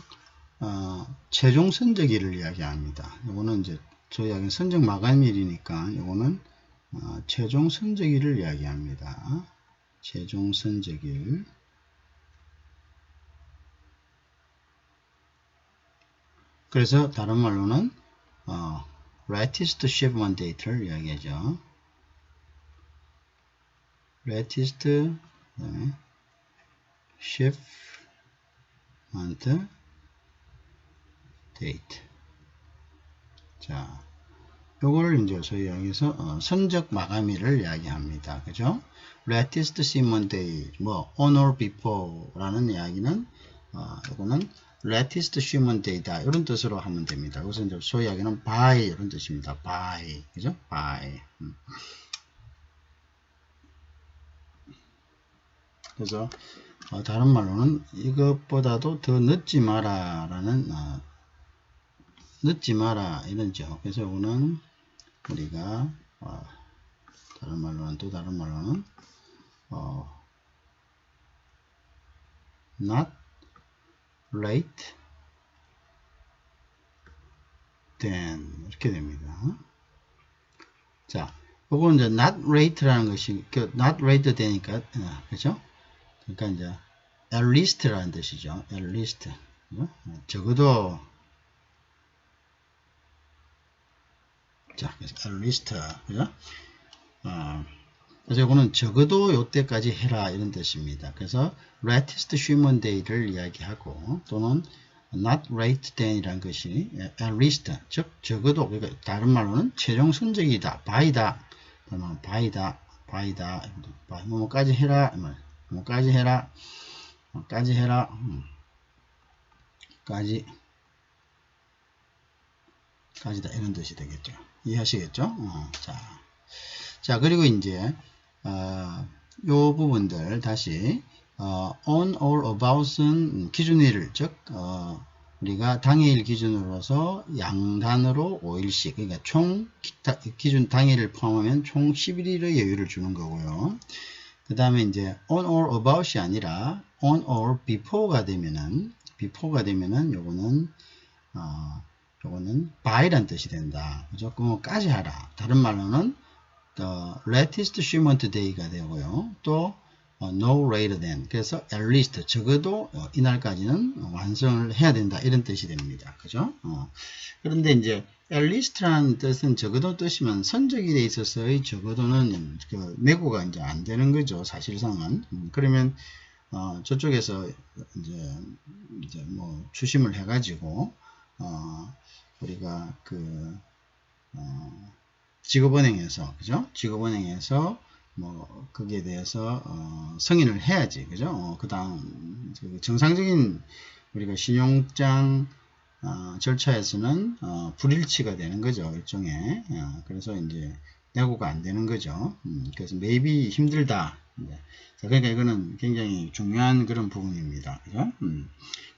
최종 선적일을 이야기합니다. 요거는 이제 저희 이야기는 선적 마감일이니까 요거는 최종 선적일을 이야기합니다. 최종 선적일. 그래서 다른 말로는 latest shipment date를 이야기하죠. latest 그다음에 shipment date. 자, 요거를 이제 저희 여기서 선적 마감일을 이야기합니다. 그죠? latest shipment date, on or before라는 이야기는 요거는 latest shipment date다 이런 뜻으로 하면 됩니다. 그래서 이제 소위 이야기는 by 이런 뜻입니다. by, 그죠? by. 그래서 다른 말로는 이것보다도 더 늦지 마라라는 늦지 마라 이런죠. 그래서 이거는 우리가 다른 말로는 not late than 이렇게 됩니다. 자, 요거는 이제 not late라는 것이 not late 되니까 그죠? 그러니까 이제 at least라는 뜻이죠. at least. 적어도 자, 그래서 at least. 그죠? 그래서 이거는 적어도 요때까지 해라 이런 뜻입니다. 그래서 latest shipment date를 이야기하고 또는 not late than이라는 것이 at least, 즉 적어도, 그러니까 다른 말로는 최종 선적이다, by다, by다, 뭐까지 해라, 뭐까지 해라, 까지 가지다 이런 뜻이 되겠죠. 이해하시겠죠? 자 그리고 이제 요 부분들 다시 on or about은 기준일 즉 우리가 당일 기준으로서 양단으로 5일씩 그러니까 총 기준 당일을 포함하면 총 11일의 여유를 주는 거고요. 그 다음에 이제 on or about이 아니라 on or before가 되면은 요거는 by란 뜻이 된다. 그죠? 그거까지 하라. 다른 말로는 the latest shipment day가 되고요. 또 no later than. 그래서 at least 적어도 이날까지는 완성을 해야 된다. 이런 뜻이 됩니다. 그죠? 그런데 이제 at least라는 뜻은 적어도 뜻이면 선적일에 있어서의 적어도는 그 매고가 이제 안 되는 거죠. 사실상은. 그러면 저쪽에서 이제 뭐 추심을 해가지고 우리가 그 직업은행에서 그죠? 직업은행에서 뭐 거기에 대해서 승인을 해야지 그죠? 그다음 정상적인 우리가 신용장 절차에서는 불일치가 되는 거죠. 일종의 그래서 이제 내고가 안 되는 거죠. 그래서 매입이 힘들다. 자, 그러니까 이거는 굉장히 중요한 그런 부분입니다. 그죠?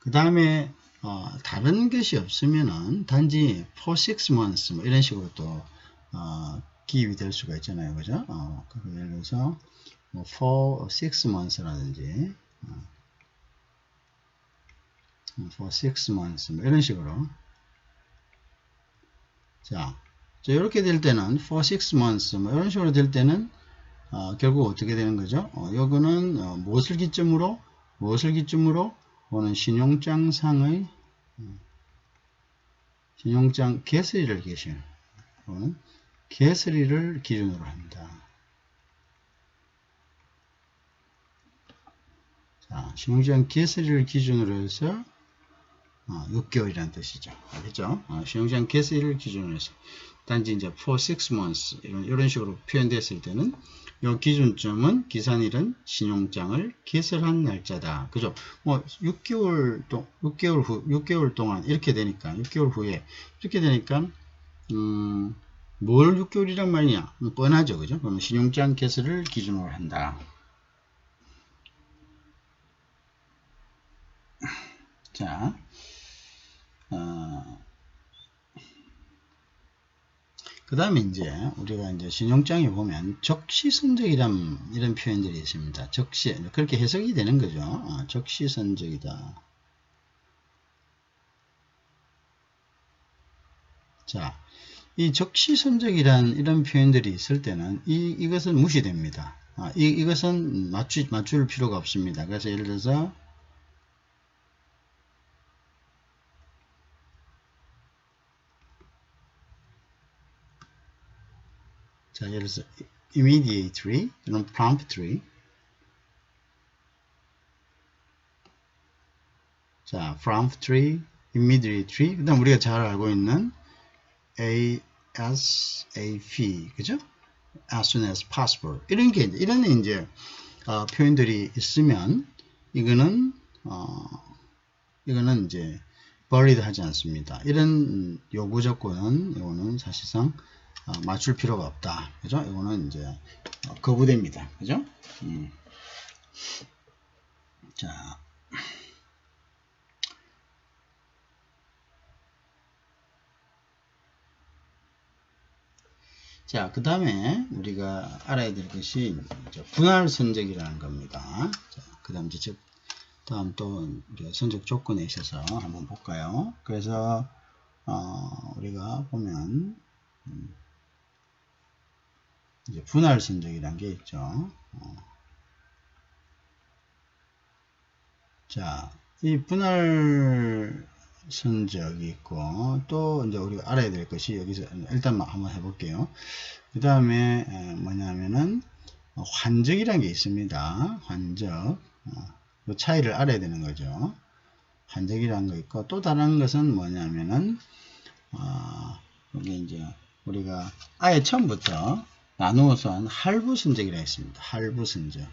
그 다음에 다른 것이 없으면은 단지 for 6 months 뭐 이런 식으로 또 기입이 될 수가 있잖아요. 그죠? 예를 들어서 뭐 for 6 months라든지 for 6 months 뭐 이런 식으로 자 이렇게 될 때는 for 6 months 뭐 이런 식으로 될 때는 결국 어떻게 되는 거죠? 요거는 무엇을 기점으로 오는 신용장상의 신용장 개수리를 개수리를 기준으로 합니다. 자, 신용장 개수리를 기준으로 해서 6개월이라는 뜻이죠. 알겠죠? 신용장 개수리를 기준으로 해서 단지 이제 for 6 months 이런 식으로 표현됐을 때는 이 기준점은 기산일은 신용장을 개설한 날짜다. 그죠? 뭐 6개월 동안 이렇게 되니까 6개월 후에 이렇게 되니까 뭘 6개월이란 말이냐? 뻔하죠. 그죠? 그러면 신용장 개설을 기준으로 한다. 자, 그 다음에 이제 우리가 이제 신용장에 보면 적시선적이란 이런 표현들이 있습니다. 적시 그렇게 해석이 되는 거죠. 적시선적이다. 자, 이 적시선적이란 이런 표현들이 있을 때는 이것은 무시됩니다. 이것은 맞출 필요가 없습니다. 그래서 예를 들어서 자, 예를 들어서 immediately 또는 promptly 자, promptly, immediately 그 다음 우리가 잘 알고 있는 ASAP 그죠? as soon as possible 이런 이제 표현들이 있으면 이거는 이제 valid 하지 않습니다. 이런 요구 조건은 이거는 사실상 맞출 필요가 없다. 그죠? 이거는 이제 거부됩니다. 그죠? 자. 자, 그 다음에 우리가 알아야 될 것이 분할 선적이라는 겁니다. 자, 그 다음 다음 또 선적 조건에 있어서 한번 볼까요? 그래서 우리가 보면 이제 분할 선적이라는 게 있죠. 자, 이 분할 선적이 있고 또 이제 우리가 알아야 될 것이 여기서 일단 한번 해볼게요. 그 다음에 뭐냐면은 환적이라는 게 있습니다. 환적 그 차이를 알아야 되는 거죠. 환적이라는 거 있고 또 다른 것은 뭐냐면은 여기 이제 우리가 아예 처음부터 나누어서 한 할부선적이라 했습니다. 할부선적.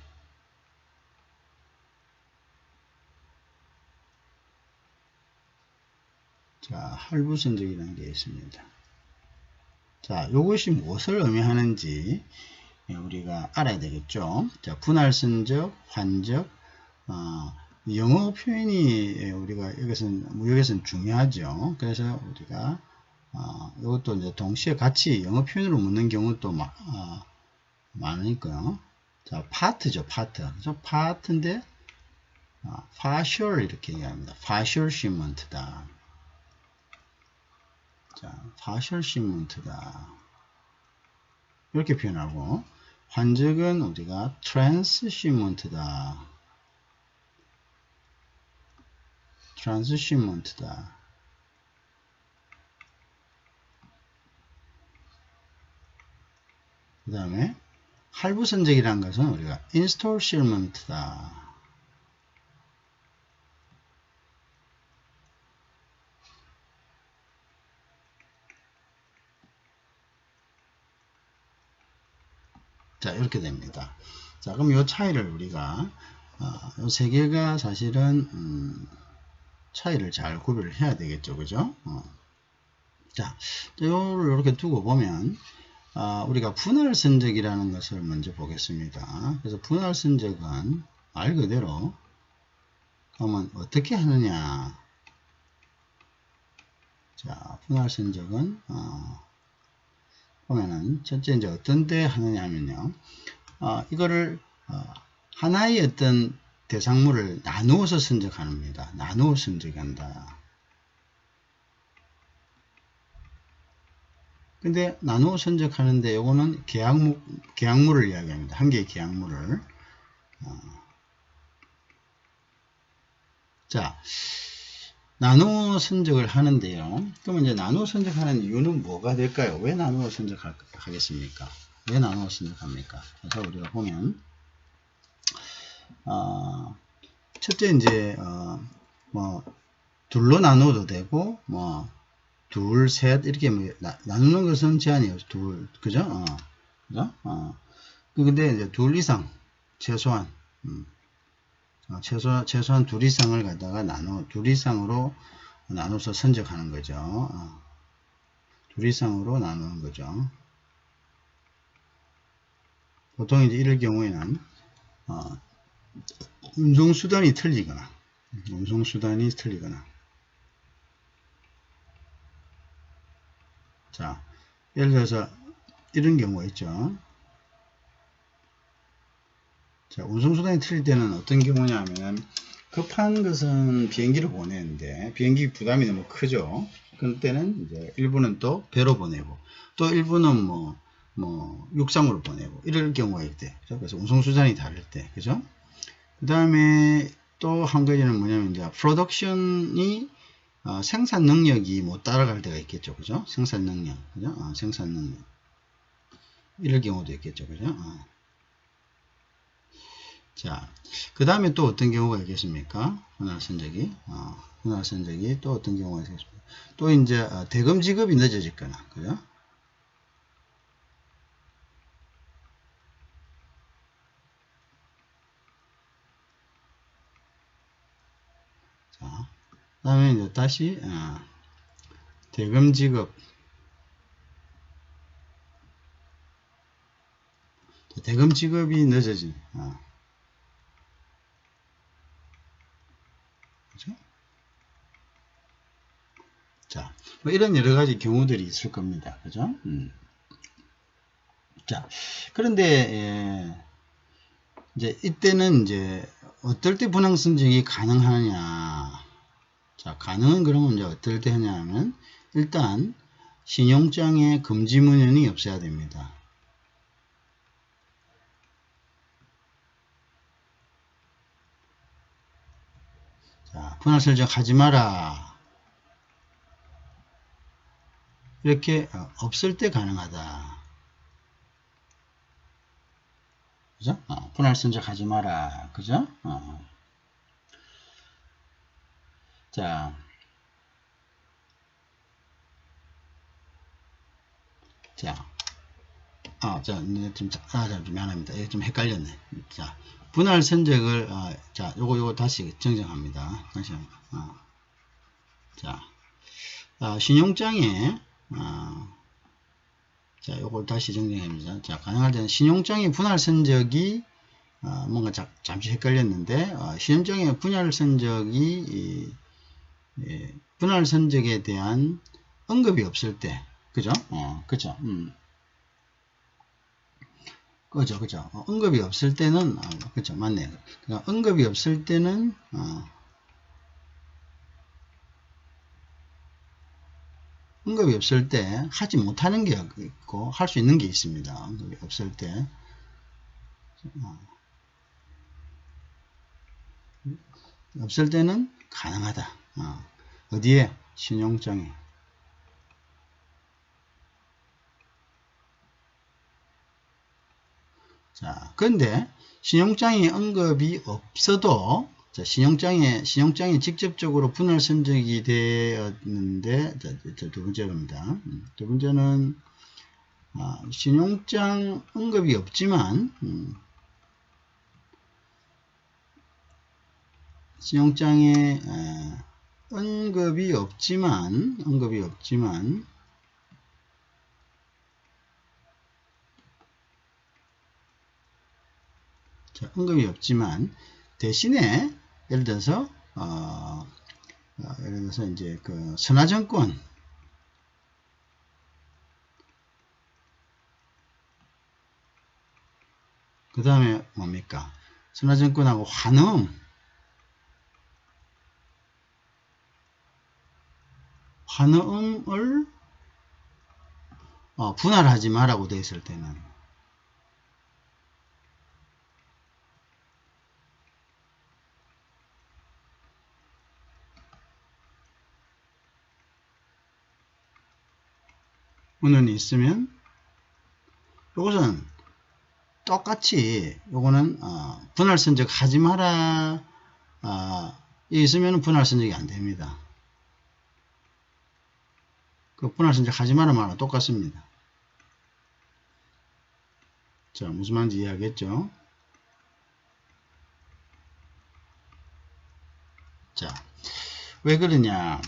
자, 할부선적이라는 게 있습니다. 자, 이것이 무엇을 의미하는지 우리가 알아야 되겠죠. 자, 분할 선적, 환적, 영어 표현이 우리가 여기서는 무역에서는 중요하죠. 그래서 우리가 이것도 이제 동시에 같이 영어 표현으로 묻는 경우도 많으니까요. 자, 파트죠, 파트. 그래서 파트인데 partial 이렇게 얘기합니다. partial shipment다. 자, partial shipment다. 이렇게 표현하고, 환적은 우리가 transshipment다. transshipment다. 그 다음에 할부 선적이라는 것은 우리가 install shipment다. 자, 이렇게 됩니다. 자, 그럼 이 차이를 우리가 이 세 개가 사실은 차이를 잘 구별을 해야 되겠죠, 그죠? 자, 이거를 이렇게 두고 보면 우리가 분할 선적이라는 것을 먼저 보겠습니다. 그래서 분할 선적은 말 그대로 그러면 어떻게 하느냐? 자, 분할 선적은 보면은 첫째 이제 어떤 때 하느냐 하면요. 이거를 하나의 어떤 대상물을 나누어서 선적합니다. 나누어 선적한다. 근데 나누어 선적하는데 요거는 계약물을 이야기합니다. 한 개의 계약물을. 자, 나누어 선적을 하는데요. 그러면 이제 나누어 선적하는 이유는 뭐가 될까요? 왜 나누어 선적하겠습니까? 왜 나누어 선적합니까? 그래서 우리가 보면 첫째 이제 뭐 둘로 나누어도 되고 뭐 둘, 셋 이렇게 뭐 나누는 것은 제한이 없어. 둘, 그죠? 그죠? 근데 이제 둘 이상 최소한 최소한 둘 이상을 갖다가 둘 이상으로 나눠서 선적하는 거죠. 둘 이상으로 나누는 거죠. 보통 이제 이럴 경우에는 운송수단이 틀리거나 자, 예를 들어서 이런 경우가 있죠. 자, 운송수단이 틀릴 때는 어떤 경우냐 하면 급한 것은 비행기를 보내는데 비행기 부담이 너무 크죠. 그럴 때는 이제 일부는 또 배로 보내고 또 일부는 뭐 육상으로 보내고 이럴 경우가 있대. 그래서 운송수단이 다를 때, 그죠? 그 다음에 또 한 가지는 뭐냐면 이제 프로덕션이 생산 능력이 못 따라갈 때가 있겠죠, 그죠? 생산 능력, 그죠? 생산 능력 이럴 경우도 있겠죠, 그죠? 자, 그 다음에 또 어떤 경우가 있겠습니까? 분할 선적이 또 어떤 경우가 있겠습니까? 또 이제 대금 지급이 늦어졌거나, 그죠? 자, 그 다음에 이제 다시 대금 지급, 대금 지급이 늦어진, 그죠? 자, 뭐 이런 여러 가지 경우들이 있을 겁니다. 그죠? 자, 그런데 이제 이때는 이제 어떨 때 분할 선적이 가능하냐? 자, 가능은 그러면 이제 어떨 때 하냐 하면 일단 신용장에 금지 문연이 없어야 됩니다. 자, 분할 선적 하지 마라. 이렇게 없을 때 가능하다. 그죠? 분할 선적 하지 마라. 그죠? 자, 미안합니다. 이게 좀 헷갈렸네. 자, 분할 선적을, 자, 요거 다시 정정합니다. 다시 합니다. 자, 신용장에, 자, 요걸 다시 정리합니다. 자, 가능할 때는 신용장의 분할 선적이 뭔가 잠시 헷갈렸는데 신용장의 분할 선적이 분할 선적에 대한 언급이 없을 때, 그죠? 그죠? 그죠. 언급이 없을 때는, 그죠. 맞네요. 그러니까 언급이 없을 때는, 언급이 없을 때 하지 못하는 게 있고, 할 수 있는 게 있습니다. 언급이 없을 때. 없을 때는 가능하다. 어디에? 신용장에. 자, 그런데 신용장에 언급이 없어도 자, 신용장에 직접적으로 분할 선적이 되었는데 자, 두 번째입니다. 두 번째는 신용장 언급이 없지만 신용장에 언급이 없지만 자, 언급이 없지만 대신에 예를 들어서 이제 그 선화증권 그 다음에 뭡니까? 선화증권하고 환음을 분할하지 마라고 되어 있을 때는 문헌이 있으면 이것은 똑같이 요거는 분할 선적 하지 마라 있으면 분할 선적이 안 됩니다. 그 분할 선적 하지 마라 말은 똑같습니다. 자, 무슨 말인지 이해하겠죠? 자, 왜 그러냐?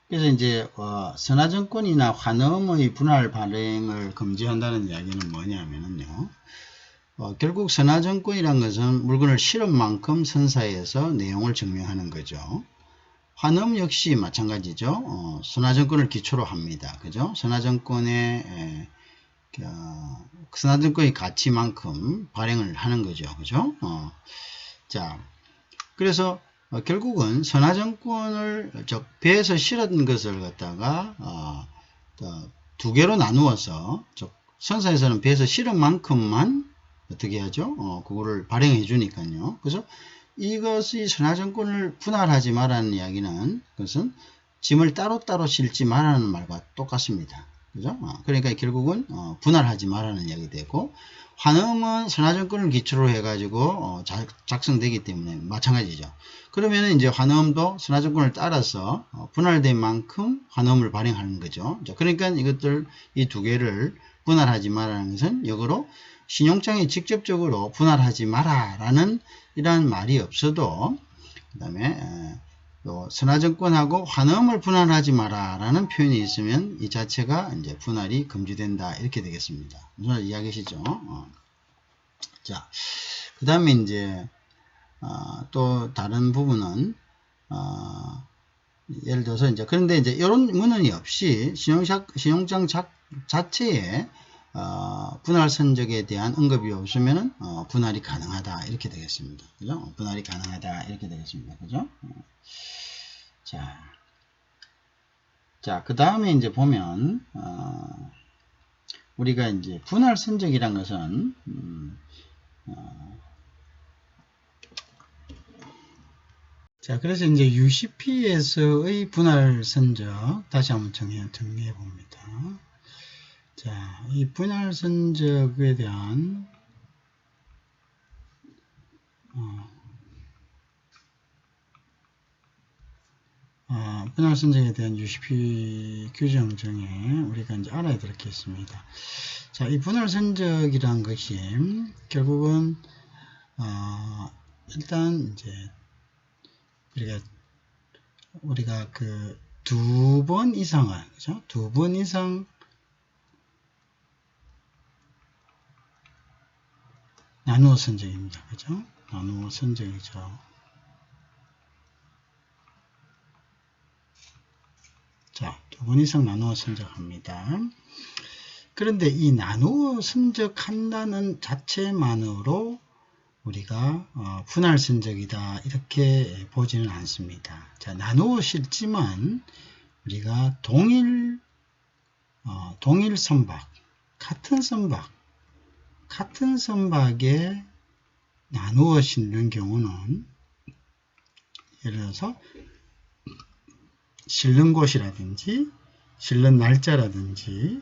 그래서 이제 선화증권이나 환음의 분할 발행을 금지한다는 이야기는 뭐냐면요. 결국 선화증권이란 것은 물건을 실은 만큼 선사해서 내용을 증명하는 거죠. 환음 역시 마찬가지죠. 선화증권을 기초로 합니다. 그죠? 선화증권의 가치만큼 발행을 하는 거죠. 그죠? 자, 그래서 결국은 선화증권을 배에서 실은 것을 갖다가 두 개로 나누어서 선사에서는 배에서 실은 만큼만 어떻게 하죠? 그거를 발행해 주니까요. 그래서 이것이 선화증권을 분할하지 말라는 이야기는 그것은 짐을 따로따로 실지 말라는 말과 똑같습니다. 그죠? 그러니까 결국은 분할하지 말라는 이야기 되고 환음은 선화증권을 기초로 해가지고 작성되기 때문에 마찬가지죠. 그러면 이제 환음도 선화증권을 따라서 분할된 만큼 환음을 발행하는 거죠. 그러니까 이것들 이 두 개를 분할하지 말라는 것은 역으로 신용장에 직접적으로 분할하지 마라라는 이러한 말이 없어도 그 다음에 선화증권하고 환음을 분할하지 마라라는 표현이 있으면 이 자체가 이제 분할이 금지된다 이렇게 되겠습니다. 무슨 말인지 이해하시죠? 자, 그 다음에 이제 또 다른 부분은 예를 들어서 이제 그런데 이제 이런 문헌이 없이 신용장 자체에 분할 선적에 대한 언급이 없으면은 분할이 가능하다 이렇게 되겠습니다. 그죠? 분할이 가능하다 이렇게 되겠습니다. 그죠? 자, 그 다음에 이제 보면 우리가 이제 분할 선적이란 것은 자, 그래서 이제 UCP에서의 분할 선적 다시 한번 정리해 봅니다. 자, 이 분할 선적에 대한 분할 선적에 대한 UCP 규정 중에 우리가 이제 알아야 될 게 있습니다. 자, 이 분할 선적이란 것이 결국은 일단 이제 우리가 그 두 번 이상을, 그죠? 두 번 이상 나누어 선적입니다. 그죠? 나누어 선적이죠. 자, 두 번 이상 나누어 선적합니다. 그런데 이 나누어 선적한다는 자체만으로 우리가 분할 선적이다 이렇게 보지는 않습니다. 자, 나누어 실지만 우리가 동일 선박, 같은 선박에 나누어 실는 경우는 예를 들어서 실는 곳이라든지 실는 날짜라든지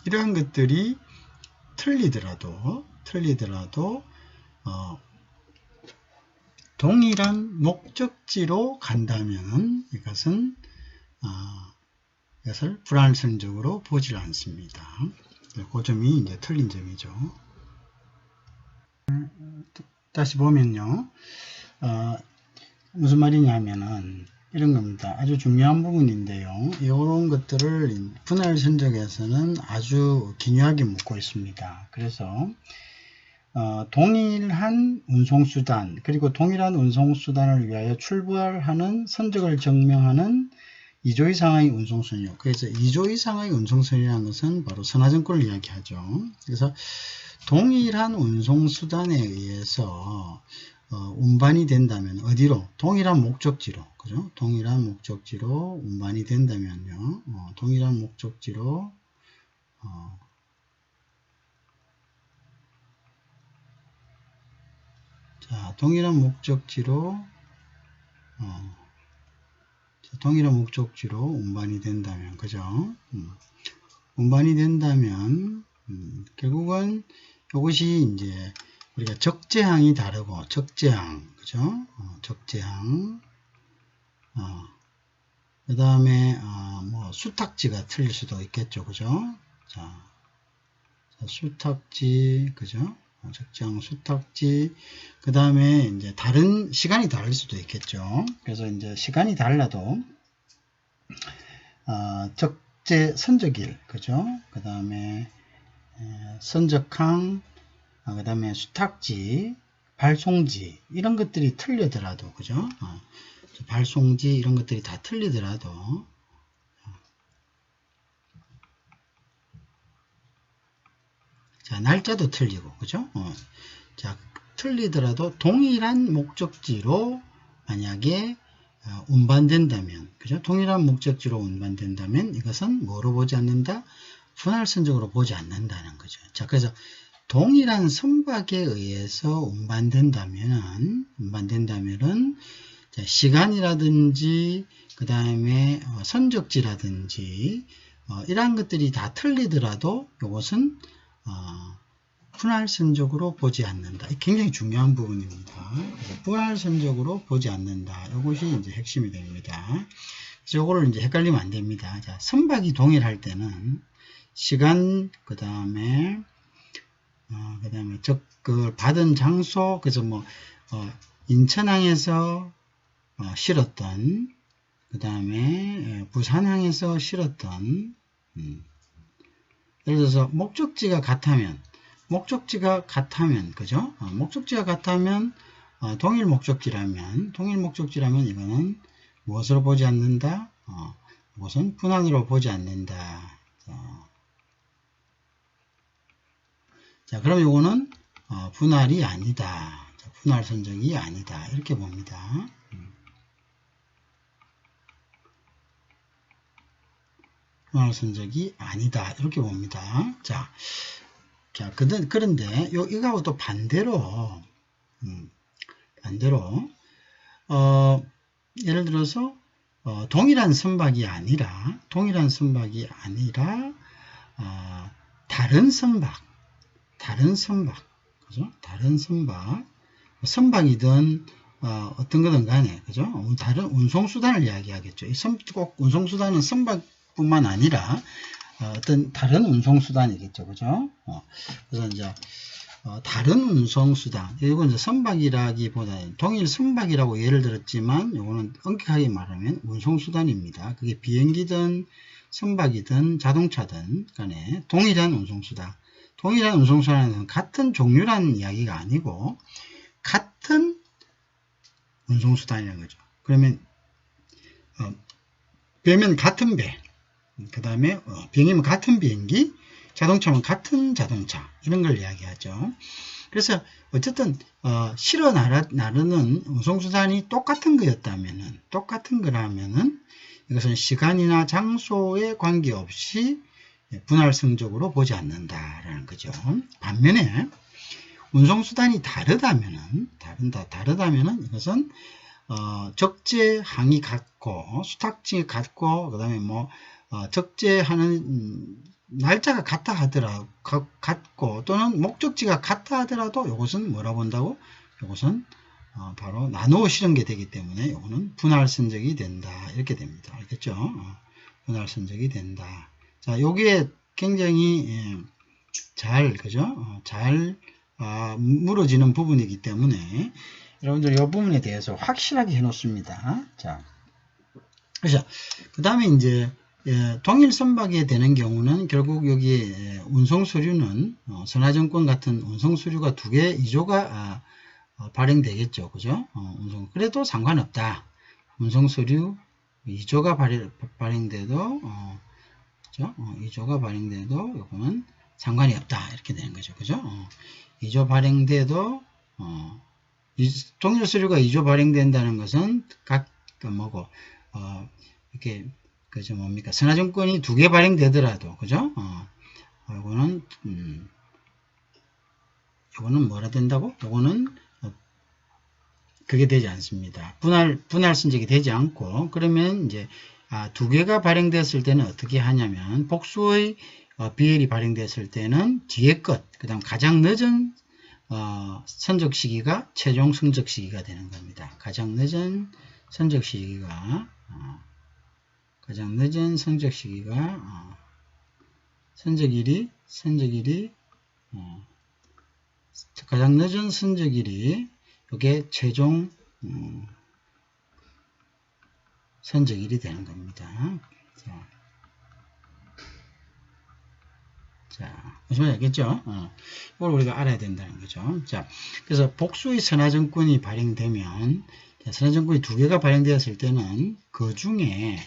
이러한 것들이 틀리더라도 동일한 목적지로 간다면 이것을 불완성적으로 보질 않습니다. 그 점이 이제 틀린 점이죠. 다시 보면요, 무슨 말이냐 하면은 이런 겁니다. 아주 중요한 부분인데요. 이런 것들을 분할 선적에서는 아주 기묘하게 묻고 있습니다. 그래서 동일한 운송수단 그리고 동일한 운송수단을 위하여 출발하는 선적을 증명하는 2조 이상의 운송선이요. 그래서 2조 이상의 운송선이라는 것은 바로 선화증권을 이야기하죠. 그래서 동일한 운송수단에 의해서 운반이 된다면 어디로? 동일한 목적지로, 그죠? 동일한 목적지로 운반이 된다면요. 동일한 목적지로 자, 동일한 목적지로 운반이 된다면, 그죠? 운반이 된다면 결국은 이것이 이제 우리가 적재항이 다르고 적재항, 그죠? 적재항, 그 다음에 뭐 수탁지가 틀릴 수도 있겠죠, 그죠? 자, 수탁지, 그죠? 적재항, 수탁지, 그 다음에 이제 다른 시간이 다를 수도 있겠죠. 그래서 이제 시간이 달라도 선적일, 그죠? 그 다음에 선적항, 그 다음에 수탁지, 발송지 이런 것들이 틀리더라도, 그죠? 발송지 이런 것들이 다 틀리더라도 자, 날짜도 틀리고, 그죠? 자, 틀리더라도 동일한 목적지로 만약에 운반된다면, 그죠? 동일한 목적지로 운반된다면 이것은 뭐로 보지 않는다? 분할 선적으로 보지 않는다는 거죠. 자, 그래서 동일한 선박에 의해서 운반된다면은 자, 시간이라든지 그 다음에 선적지라든지 이러한 것들이 다 틀리더라도 이것은 분할선적으로 보지 않는다. 굉장히 중요한 부분입니다. 그래서 분할선적으로 보지 않는다. 이것이 이제 핵심이 됩니다. 그래서 이거를 이제 헷갈리면 안 됩니다. 자, 선박이 동일할 때는 시간, 그 다음에 그걸 받은 장소, 그래서 뭐 인천항에서 실었던, 그 다음에 부산항에서 실었던, 예를 들어서 목적지가 같다면, 그죠? 목적지가 같다면, 동일 목적지라면 이거는 무엇으로 보지 않는다? 무엇은 분할으로 보지 않는다. 자, 그럼 이거는 분할이 아니다. 분할 선적이 아니다. 이렇게 봅니다. 분할 선적이 아니다. 이렇게 봅니다. 자, 그런데 이거하고 또 반대로 예를 들어서 동일한 선박이 아니라 다른 선박, 그죠? 다른 선박이든 어떤 거든 간에, 그죠? 다른 운송수단을 이야기하겠죠. 꼭 운송수단은 선박뿐만 아니라 어떤 다른 운송수단이겠죠, 그죠? 그래서 이제 다른 운송수단, 이건 이제 선박이라기보다는 동일 선박이라고 예를 들었지만 요거는 엄격하게 말하면 운송수단입니다. 그게 비행기든 선박이든 자동차든 간에 동일한 운송수단. 동일한 운송수단은 같은 종류라는 이야기가 아니고 같은 운송수단이라는 거죠. 그러면 배면 같은 배, 그 다음에 비행기면 같은 비행기, 자동차면 같은 자동차, 이런 걸 이야기하죠. 그래서 어쨌든 실어 나르는 운송수단이 똑같은 거라면은 이것은 시간이나 장소에 관계없이 분할 성적으로 보지 않는다라는 거죠. 반면에 운송수단이 다르다면은 이것은 적재항이 같고 수탁지 같고, 그 다음에 적재하는 날짜가 같고 또는 목적지가 같다 하더라도 이것은 뭐라 본다고? 이것은 바로 나누어 실은 게 되기 때문에 이거는 분할 선적이 된다, 이렇게 됩니다. 알겠죠? 분할 선적이 된다. 자, 요게 굉장히 그죠? 잘 물어지는 부분이기 때문에 여러분들 이 부분에 대해서 확실하게 해 놓습니다. 자, 그래서 그 다음에 이제 동일 선박에 되는 경우는 결국 여기 운송수류는 선화증권 같은 운송수류가 2개 2조가 발행되겠죠. 그죠? 그래도 상관없다. 운송수류 2조가 발행돼도 그죠? 2조가 발행돼도 요거는 상관이 없다. 이렇게 되는 거죠. 그죠? 2조 발행돼도 동일 수류가 2조 발행된다는 것은 이렇게 그죠, 뭡니까? 선화증권이 2개 발행되더라도, 그죠? 요거는 뭐라 된다고? 요거는 그게 되지 않습니다. 분할 선적이 되지 않고, 그러면 이제 2개가 발행됐을 때는 어떻게 하냐면 복수의 BL이 발행됐을 때는 뒤에 것, 그 다음 가장 늦은 선적 시기가 최종 선적 시기가 되는 겁니다. 가장 늦은 선적 시기가 선적일이 가장 늦은 선적일이 이게 최종 선적일이 되는 겁니다. 자, 무슨 말인지 알겠죠? 이걸 우리가 알아야 된다는 거죠. 자, 그래서 복수의 선화증권이 발행되면, 선화증권이 2개가 발행되었을 때는 그 중에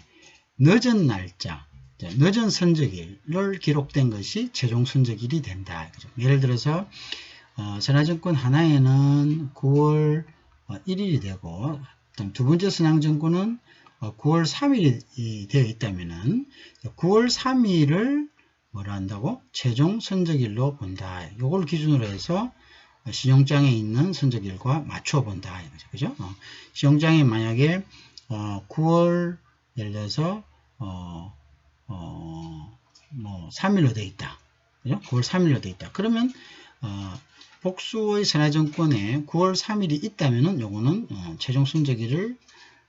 늦은 날짜, 늦은 선적일을 기록된 것이 최종 선적일이 된다. 그죠? 예를 들어서 선화증권 하나에는 9월 1일이 되고, 두 번째 선화증권은 9월 3일이 되어 있다면은 9월 3일을 뭐라 한다고? 최종 선적일로 본다. 이걸 기준으로 해서 신용장에 있는 선적일과 맞춰 본다. 그죠? 신용장에 만약에 9월 예를 들어서 3일로 되어 있다. 그죠? 9월 3일로 되어 있다. 그러면 복수의 선화증권에 9월 3일이 있다면은 요거는 최종 선적일을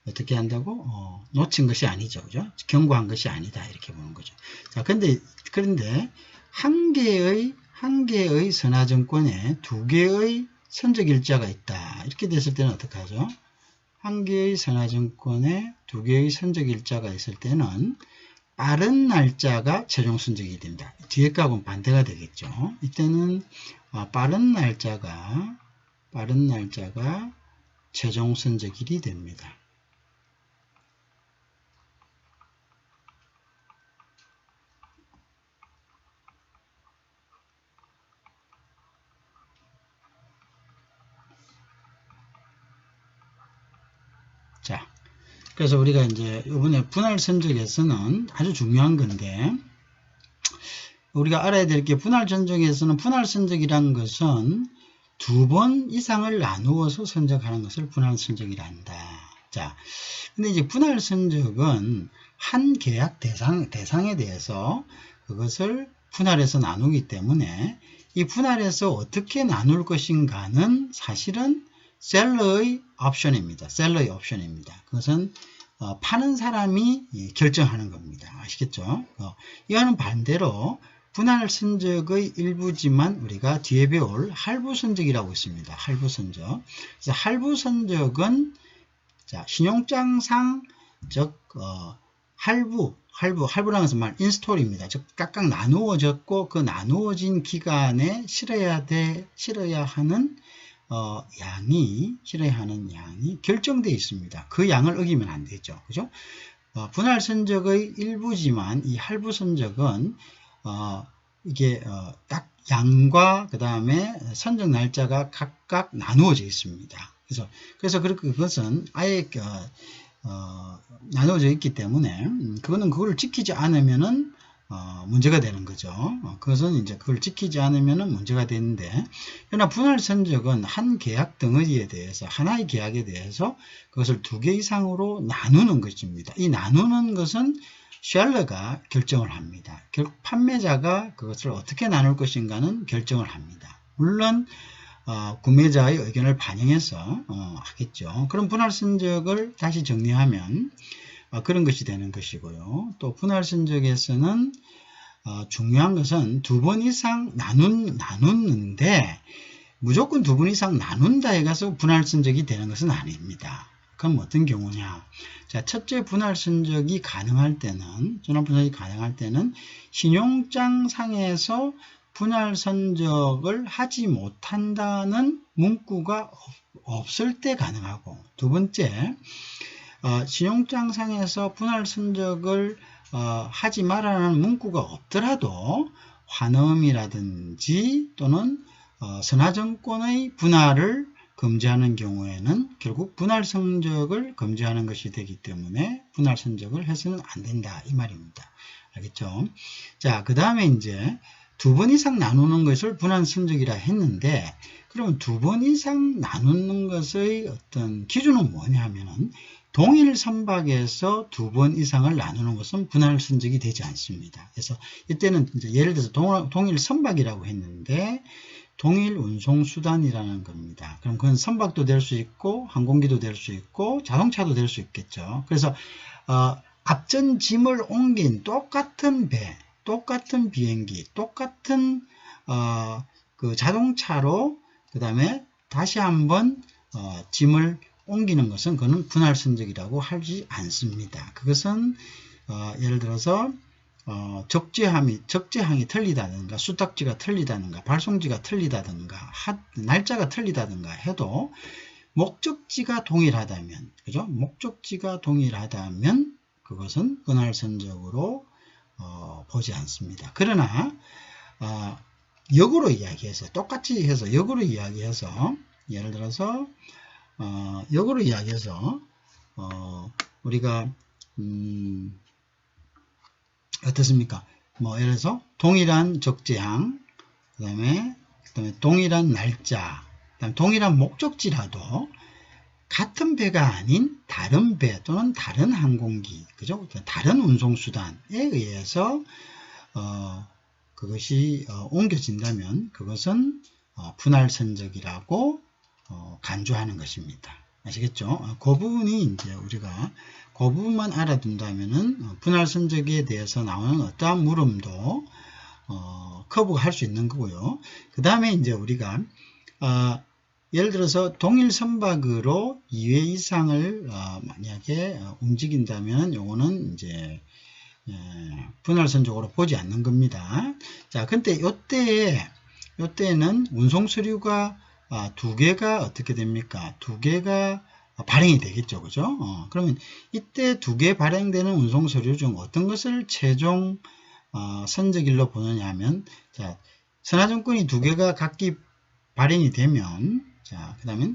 어떻게 한다고? 놓친 것이 아니죠. 그죠? 경고한 것이 아니다. 이렇게 보는 거죠. 자, 그런데 한 개의 선화증권에 2개의 선적일자가 있다. 이렇게 됐을 때는 어떻게 하죠? 한 개의 선화증권에 2개의 선적일자가 있을 때는 빠른 날짜가 최종 선적일이 됩니다. 뒤에 거하고는 반대가 되겠죠. 이때는 빠른 날짜가 최종 선적일이 됩니다. 자, 그래서 우리가 이제 이번에 분할 선적에서는 아주 중요한 건데, 우리가 알아야 될 게 분할 선적에서는 분할 선적이라는 것은 2번 이상을 나누어서 선적하는 것을 분할 선적이라 한다. 자, 근데 이제 분할 선적은 한 계약 대상에 대해서 그것을 분할해서 나누기 때문에 이 분할해서 어떻게 나눌 것인가는 사실은 셀러의 옵션입니다. 그것은 파는 사람이 결정하는 겁니다. 아시겠죠? 이와는 반대로 분할 선적의 일부지만 우리가 뒤에 배울 할부 선적이라고 있습니다. 할부 선적. 그래서 할부 선적은 자, 신용장상 즉 할부라는 것은 말 인스톨입니다. 즉 각각 나누어졌고 그 나누어진 기간에 실어야 하는 양이 결정되어 있습니다. 그 양을 어기면 안 되죠. 그죠? 분할 선적의 일부지만 이 할부 선적은 이게 딱 양과 그 다음에 선적 날짜가 각각 나누어져 있습니다. 그래서 그것은 아예 나누어져 있기 때문에 그거를 지키지 않으면은 문제가 되는 거죠. 그것은 이제 그걸 지키지 않으면은 문제가 되는데, 그러나 분할 선적은 한 계약 덩어리에 대해서 하나의 계약에 대해서 그것을 2개 이상으로 나누는 것입니다. 이 나누는 것은 셀러가 결정을 합니다. 결국 판매자가 그것을 어떻게 나눌 것인가는 결정을 합니다. 물론 구매자의 의견을 반영해서 하겠죠. 그럼 분할 선적을 다시 정리하면 그런 것이 되는 것이고요. 또 분할 선적에서는 중요한 것은 2번 이상 나누는데 무조건 2번 이상 나눈다 해가서 분할 선적이 되는 것은 아닙니다. 그럼 어떤 경우냐? 자, 첫째 분할 선적이 가능할 때는, 신용장상에서 분할 선적을 하지 못한다는 문구가 없을 때 가능하고, 두 번째, 신용장상에서 분할 선적을 하지 말라는 문구가 없더라도 환음이라든지 또는 선화증권의 분할을 금지하는 경우에는 결국 분할 선적을 금지하는 것이 되기 때문에 분할 선적을 해서는 안 된다 이 말입니다. 알겠죠? 자, 그 다음에 이제 2번 이상 나누는 것을 분할 선적이라 했는데, 그러면 2번 이상 나누는 것의 어떤 기준은 뭐냐 하면은 동일 선박에서 2번 이상을 나누는 것은 분할 선적이 되지 않습니다. 그래서 이때는 이제 예를 들어서 동일 선박이라고 했는데 동일 운송수단이라는 겁니다. 그럼 그건 선박도 될 수 있고 항공기도 될 수 있고 자동차도 될 수 있겠죠. 그래서 앞전 짐을 옮긴 똑같은 배, 똑같은 비행기, 똑같은 그 자동차로 그 다음에 다시 한번 짐을 옮기는 것은 그는 분할 선적이라고 하지 않습니다. 그것은 예를 들어서 적재항이 틀리다든가 수탁지가 틀리다든가 발송지가 틀리다든가 날짜가 틀리다든가 해도 목적지가 동일하다면, 그죠? 목적지가 동일하다면 그것은 분할 선적으로 보지 않습니다. 그러나 역으로 이야기해서 똑같이 해서 역으로 이야기해서 예를 들어서 역으로 이야기해서 우리가 어떻습니까? 뭐 예를 들어서 동일한 적재항, 그다음에 동일한 날짜, 그다음에 동일한 목적지라도 같은 배가 아닌 다른 배 또는 다른 항공기, 그죠? 다른 운송수단에 의해서 그것이 옮겨진다면 그것은 분할 선적이라고 간주하는 것입니다. 아시겠죠? 그 부분이 이제 우리가 그 부분만 알아둔다면은 분할 선적에 대해서 나오는 어떠한 물음도 커버할 수 있는 거고요. 그 다음에 이제 우리가 예를 들어서 동일 선박으로 2회 이상을 만약에 움직인다면 요거는 이제 분할 선적으로 보지 않는 겁니다. 자, 근데 요때는 운송 서류가 2개가 어떻게 됩니까? 2개가 발행이 되겠죠. 그죠? 그러면 이때 2개 발행되는 운송 서류 중 어떤 것을 최종 선적일로 보느냐 하면, 자, 선화증권이 2개가 각기 발행이 되면, 자, 그 다음에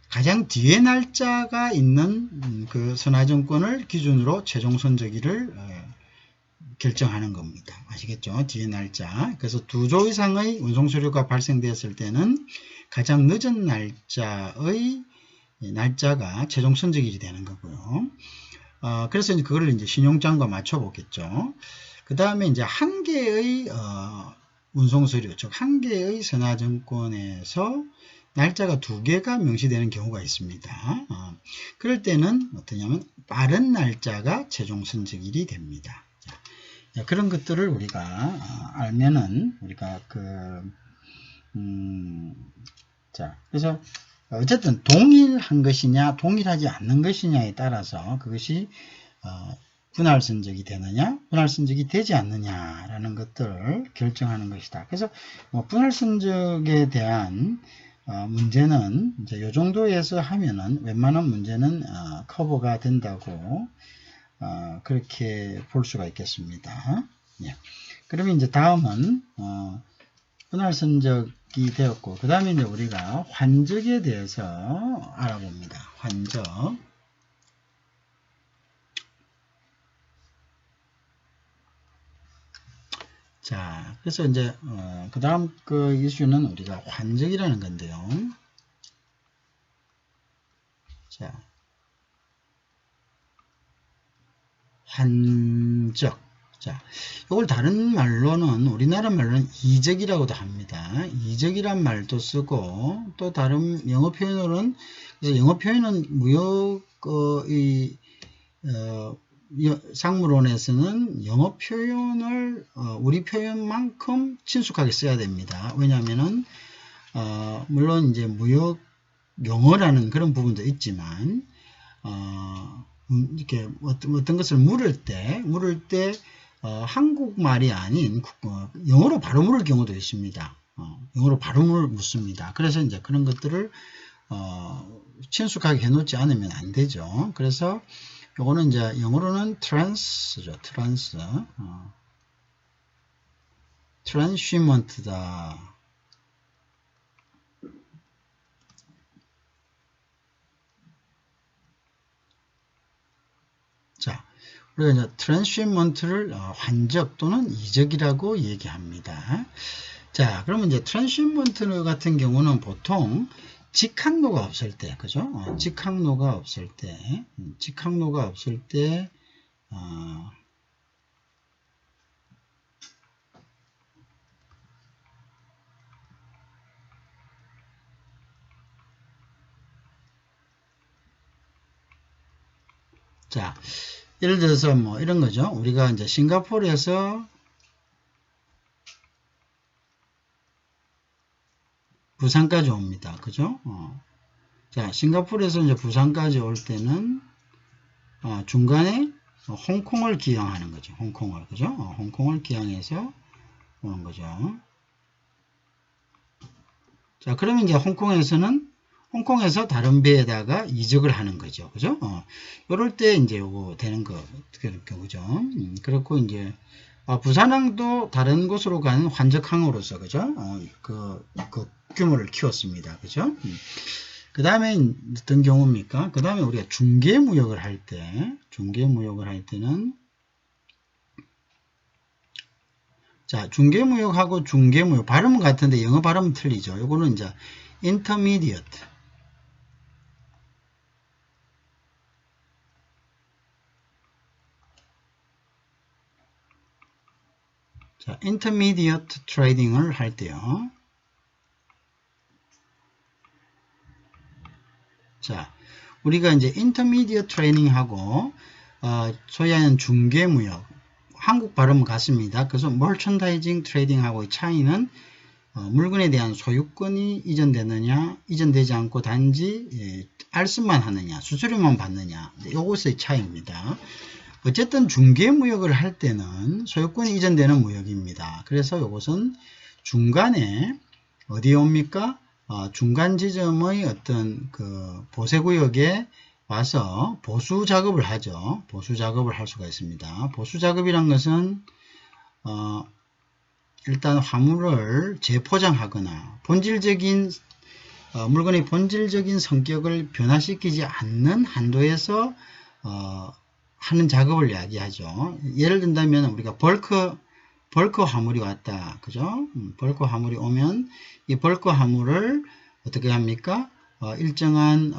가장 뒤에 날짜가 있는 그 선화증권을 기준으로 최종 선적일을 결정하는 겁니다. 아시겠죠? 뒤에 날짜. 그래서 2조 이상의 운송서류가 발생되었을 때는 가장 늦은 날짜가 최종 선적일이 되는 거고요. 그래서 이제 그거를 이제 신용장과 맞춰 보겠죠. 그 다음에 이제 한 개의 운송서류, 즉 한 개의 선화증권에서 날짜가 2개가 명시되는 경우가 있습니다. 그럴 때는 어떠냐면 빠른 날짜가 최종 선적일이 됩니다. 그런 것들을 우리가 알면은 우리가 자, 그래서 어쨌든 동일한 것이냐 동일하지 않는 것이냐에 따라서 그것이 분할선적이 되느냐 분할선적이 되지 않느냐라는 것들을 결정하는 것이다. 그래서 분할선적에 대한 문제는 이제 이 정도에서 하면은 웬만한 문제는 커버가 된다고 그렇게 볼 수가 있겠습니다. 예. 그러면 이제 다음은 분할선적이 되었고 그 다음에 이제 우리가 환적에 대해서 알아봅니다. 환적. 자, 그래서 이제 그 다음 그 이슈는 우리가 환적이라는 건데요. 자, 환적. 자, 이걸 다른 말로는 우리나라 말로는 이적이라고도 합니다. 이적이란 말도 쓰고 또 다른 영어 표현으로는 그래서 영어 표현은 무역의 상무론에서는 영어 표현을 우리 표현만큼 친숙하게 써야 됩니다. 왜냐하면은 물론 이제 무역 용어라는 그런 부분도 있지만 이렇게 어떤 것을 물을 때 한국말이 아닌 영어로 바로 물을 경우도 있습니다. 영어로 바로 묻습니다. 그래서 이제 그런 것들을 친숙하게 해놓지 않으면 안 되죠. 그래서 요거는 이제 영어로는 trans죠. transshipment다. 자, 우리가 이제 transshipment를 환적 또는 이적이라고 얘기합니다. 자, 그러면 이제 transshipment 같은 경우는 보통 직항로가 없을 때, 그죠? 직항로가 없을 때, 자, 예를 들어서 뭐 이런 거죠. 우리가 이제 싱가포르에서 부산까지 옵니다. 그죠? 자, 싱가포르에서 이제 부산까지 올 때는 중간에 홍콩을 기항하는 거죠. 홍콩을, 그죠? 홍콩을 기항해서 오는 거죠. 자, 그러면 이제 홍콩에서 다른 배에다가 이적을 하는 거죠. 그죠? 요럴 때 이제 요거 되는 거죠. 그렇고 이제 부산항도 다른 곳으로 가는 환적항으로서, 그죠? 그 규모를 키웠습니다. 그죠? 그 다음에 어떤 경우입니까? 그 다음에 우리가 중개무역을 할 때는, 자, 중개무역하고 중개무역, 발음은 같은데 영어 발음은 틀리죠. 요거는 이제 intermediate. 자, intermediate trading을 할 때요. 자, 우리가 이제 intermediate trading하고 소위 하는 중개무역, 한국 발음은 같습니다. 그래서 merchandising trading하고의 차이는 물건에 대한 소유권이 이전되느냐, 이전되지 않고 단지 알선만 하느냐, 수수료만 받느냐, 이것의 차이입니다. 어쨌든 중개무역을 할 때는 소유권이 이전되는 무역입니다. 그래서 이것은 중간에 어디에 옵니까? 중간 지점의 어떤 그 보세구역에 와서 보수 작업을 하죠. 보수 작업을 할 수가 있습니다. 보수 작업이란 것은 일단 화물을 재포장하거나 본질적인 물건의 본질적인 성격을 변화시키지 않는 한도에서 하는 작업을 이야기하죠. 예를 든다면 우리가 벌크 화물이 왔다. 그죠? 벌크 화물이 오면 이 벌크 화물을 어떻게 합니까? 일정한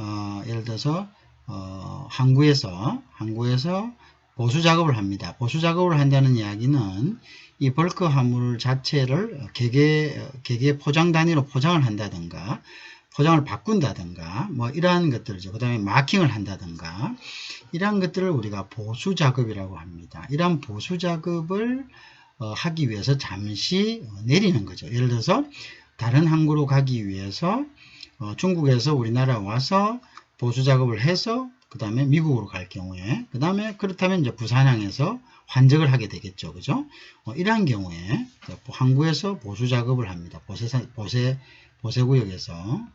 예를 들어서 항구에서 보수 작업을 합니다. 보수 작업을 한다는 이야기는 이 벌크 화물 자체를 개개 포장 단위로 포장을 한다든가 포장을 바꾼다든가 뭐 이러한 것들이죠. 그 다음에 마킹을 한다든가 이러한 것들을 우리가 보수 작업이라고 합니다. 이러한 보수 작업을 하기 위해서 잠시 내리는 거죠. 예를 들어서 다른 항구로 가기 위해서 중국에서 우리나라 와서 보수 작업을 해서 그 다음에 미국으로 갈 경우에 그 다음에 그렇다면 이제 부산항에서 환적을 하게 되겠죠. 그죠? 이러한 경우에 항구에서 보수 작업을 합니다. 보세구역에서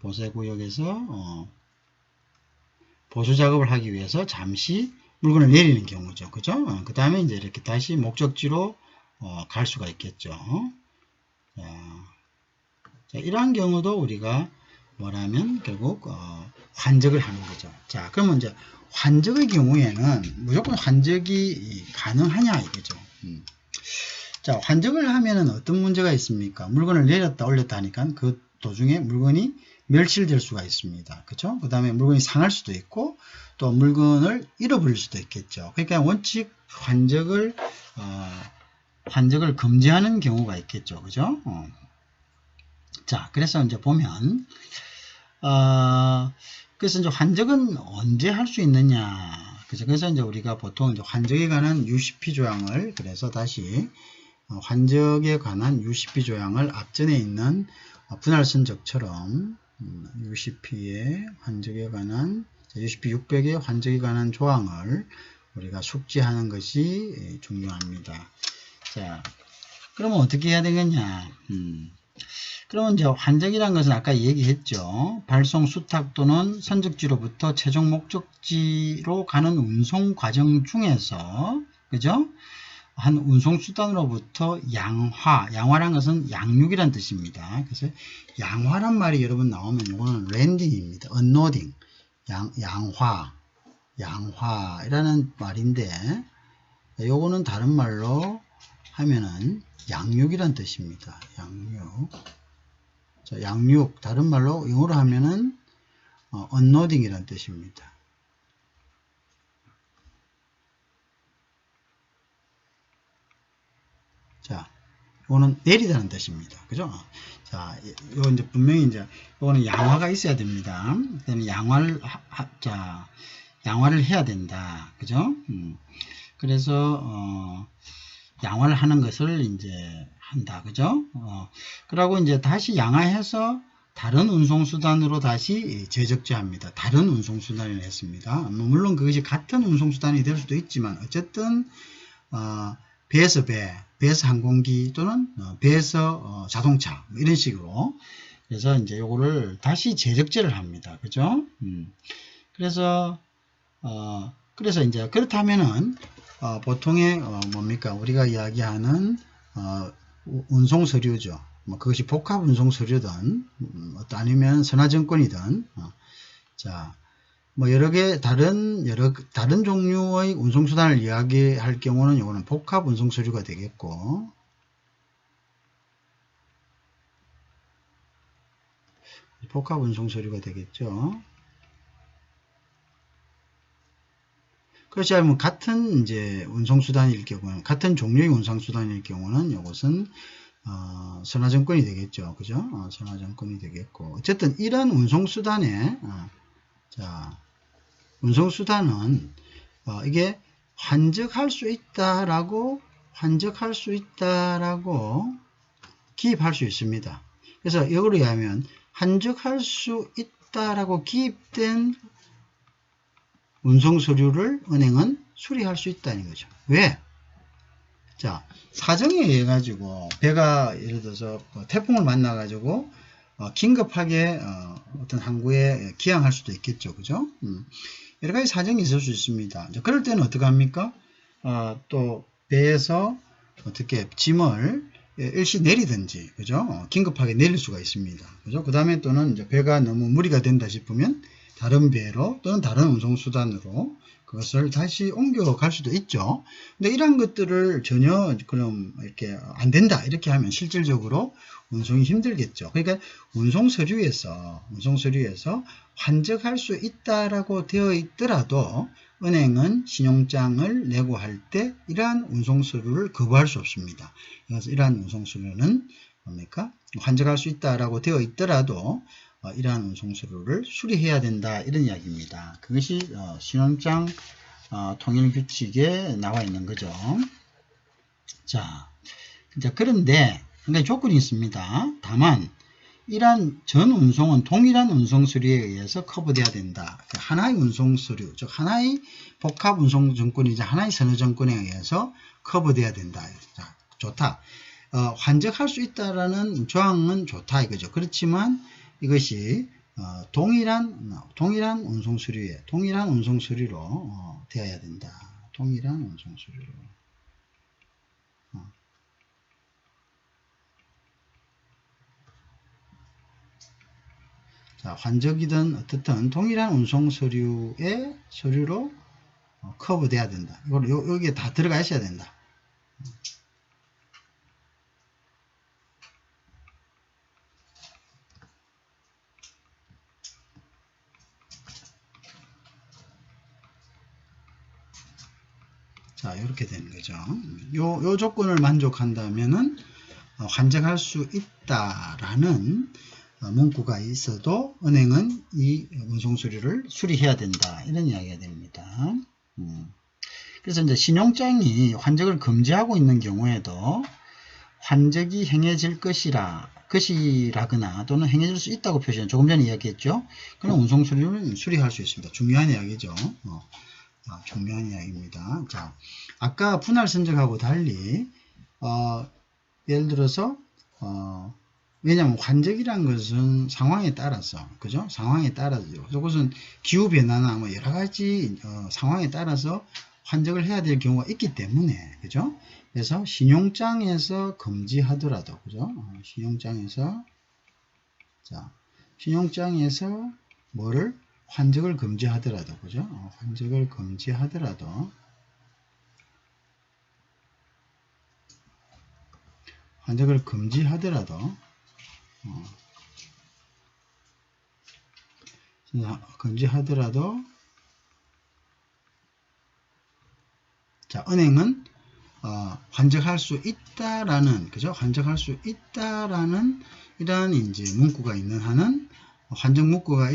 보수 작업을 하기 위해서 잠시 물건을 내리는 경우죠. 그죠? 그 다음에 이제 이렇게 다시 목적지로 갈 수가 있겠죠. 자, 이러한 경우도 우리가 뭐라면 결국 환적을 하는 거죠. 자, 그러면 이제 환적의 경우에는 무조건 환적이 가능하냐 이거죠. 자, 환적을 하면은 어떤 문제가 있습니까? 물건을 내렸다 올렸다 하니까 그 도중에 물건이 멸실될 수가 있습니다. 그렇죠? 그 다음에 물건이 상할 수도 있고 또 물건을 잃어버릴 수도 있겠죠. 그러니까 원칙 환적을 금지하는 경우가 있겠죠. 그죠? 자, 그래서 이제 보면 그래서 이제 환적은 언제 할 수 있느냐? 그래서 이제 우리가 보통 이제 환적에 관한 UCP 조항을 그래서 다시 환적에 관한 UCP 조항을 앞전에 있는 분할선적처럼 UCP의 환적에 관한 UCP 600의 환적에 관한 조항을 우리가 숙지하는 것이 중요합니다. 자, 그러면 어떻게 해야 되겠냐? 그러면 이제 환적이라는 것은 아까 얘기했죠. 발송 수탁 또는 선적지로부터 최종 목적지로 가는 운송 과정 중에서, 그죠? 한 운송수단으로부터 양화란 것은 양육이란 뜻입니다. 그래서 양화란 말이 여러분 나오면 이거는 랜딩입니다. 언로딩. 양화이라는 말인데, 요거는 다른 말로 하면은 양육이란 뜻입니다. 양육. 자, 양육. 다른 말로 영어로 하면은 언로딩이란 뜻입니다. 자, 이거는 내리다는 뜻입니다. 그죠? 자, 이거 이제 분명히 이제 이거는 양화가 있어야 됩니다. 그다음에 양화를 해야 된다. 그죠? 그래서 양화를 하는 것을 이제 한다. 그죠? 그러고 이제 다시 양화해서 다른 운송수단으로 다시 재적재합니다. 다른 운송수단을 했습니다. 물론 그것이 같은 운송수단이 될 수도 있지만 어쨌든 배에서 배에서 항공기 또는 배에서 자동차 이런 식으로 그래서 이제 요거를 다시 재적재를 합니다. 그죠? 그래서 이제 그렇다면은 보통의 뭡니까 우리가 이야기하는 운송 서류죠. 뭐 그것이 복합 운송 서류든 아니면 선화증권이든 자. 뭐 여러 다른 종류의 운송수단을 이야기할 경우는 이거는 복합 운송 서류가 되겠고, 복합 운송 서류가 되겠죠. 그렇지 않으면 같은 이제 운송수단일 경우는, 같은 종류의 운송수단일 경우는 이것은 선화증권이 되겠죠. 그죠? 선화증권이 되겠고, 어쨌든 이런 운송수단에, 자, 운송수단은 이게 환적할 수 있다라고 기입할 수 있습니다. 그래서 이거로 하면 환적할 수 있다라고 기입된 운송서류를 은행은 수리할 수 있다는 거죠. 왜? 자, 사정에 의해 가지고 배가 예를 들어서 태풍을 만나 가지고 긴급하게 어떤 항구에 기항할 수도 있겠죠. 그죠? 여러 가지 사정이 있을 수 있습니다. 그럴 때는 어떻게 합니까? 또 배에서 어떻게 짐을 일시 내리든지, 그죠? 긴급하게 내릴 수가 있습니다. 그죠? 그 다음에 또는 이제 배가 너무 무리가 된다 싶으면 다른 배로 또는 다른 운송수단으로 그것을 다시 옮겨갈 수도 있죠. 근데 이런 것들을 전혀 그럼 이렇게 안 된다 이렇게 하면 실질적으로 운송이 힘들겠죠. 그러니까 운송서류에서 환적할 수 있다라고 되어 있더라도 은행은 신용장을 내고 할 때 이러한 운송서류를 거부할 수 없습니다. 그래서 이러한 운송서류는 뭡니까? 환적할 수 있다라고 되어 있더라도 이러한 운송서류를 수리해야 된다 이런 이야기입니다. 그것이 신용장 통일규칙에 나와 있는 거죠. 자, 그런데 조건이 있습니다. 다만 이러한 전 운송은 동일한 운송서류에 의해서 커버돼야 된다. 하나의 운송서류, 즉 하나의 복합 운송정권이자 하나의 선어정권에 의해서 커버돼야 된다. 자, 좋다. 환적할 수 있다라는 조항은 좋다 이거죠. 그렇지만 이것이 동일한 운송서류로 되어야 된다. 동일한 운송서류로. 자, 환적이든 어떻든 동일한 운송서류의 서류로 커버돼야 된다. 이걸 여기에 다 들어가 있어야 된다. 자, 이렇게 되는 거죠. 요 조건을 만족한다면은 환적할 수 있다라는 문구가 있어도 은행은 이 운송서류를 수리해야 된다. 이런 이야기가 됩니다. 그래서 이제 신용장이 환적을 금지하고 있는 경우에도 환적이 행해질 것이라거나 또는 행해질 수 있다고 표시는 조금 전에 이야기했죠. 그럼 운송서류를 수리할 수 있습니다. 중요한 이야기죠. 중요한 이야기입니다. 자, 아까 분할 선적하고 달리 예를 들어서 왜냐하면 환적이란 것은 상황에 따라서, 그죠? 상황에 따라서 그것은 기후 변화나 뭐 여러 가지 상황에 따라서 환적을 해야 될 경우가 있기 때문에, 그죠? 그래서 신용장에서 금지하더라도, 그죠? 신용장에서 뭐를 환적을 금지하더라도, 그죠? 환적을 금지하더라도 자, 은행은 환적할 수 있다라는, 그죠? 환적할 수 있다라는 이러한 이제 문구가 있는 한은 환적 문구가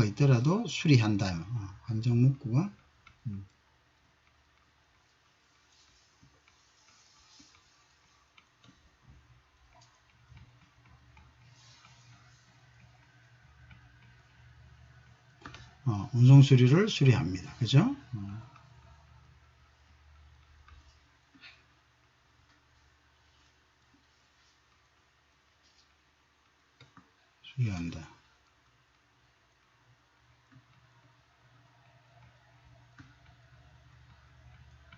있더라도 수리한다. 환적 문구가 운송서류를 수리합니다. 그죠? 수리한다.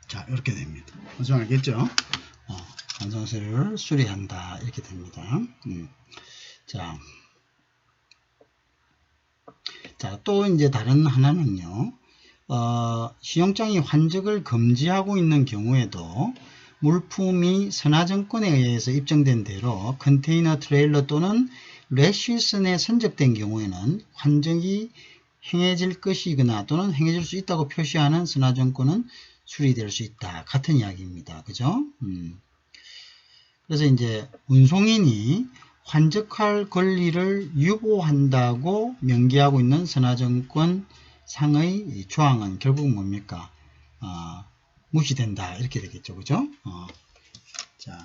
자, 이렇게 됩니다. 무슨 알겠죠? 운송서류를 수리한다. 이렇게 됩니다. 자, 또 이제 다른 하나는요. 신용장이 환적을 금지하고 있는 경우에도 물품이 선화증권에 의해서 입증된 대로 컨테이너 트레일러 또는 레시슨에 선적된 경우에는 환적이 행해질 것이거나 또는 행해질 수 있다고 표시하는 선화증권은 수리될 수 있다. 같은 이야기입니다. 그죠? 그래서 이제 운송인이 환적할 권리를 유보한다고 명기하고 있는 선화증권 상의 조항은 결국 뭡니까? 무시된다. 이렇게 되겠죠. 그죠? 자.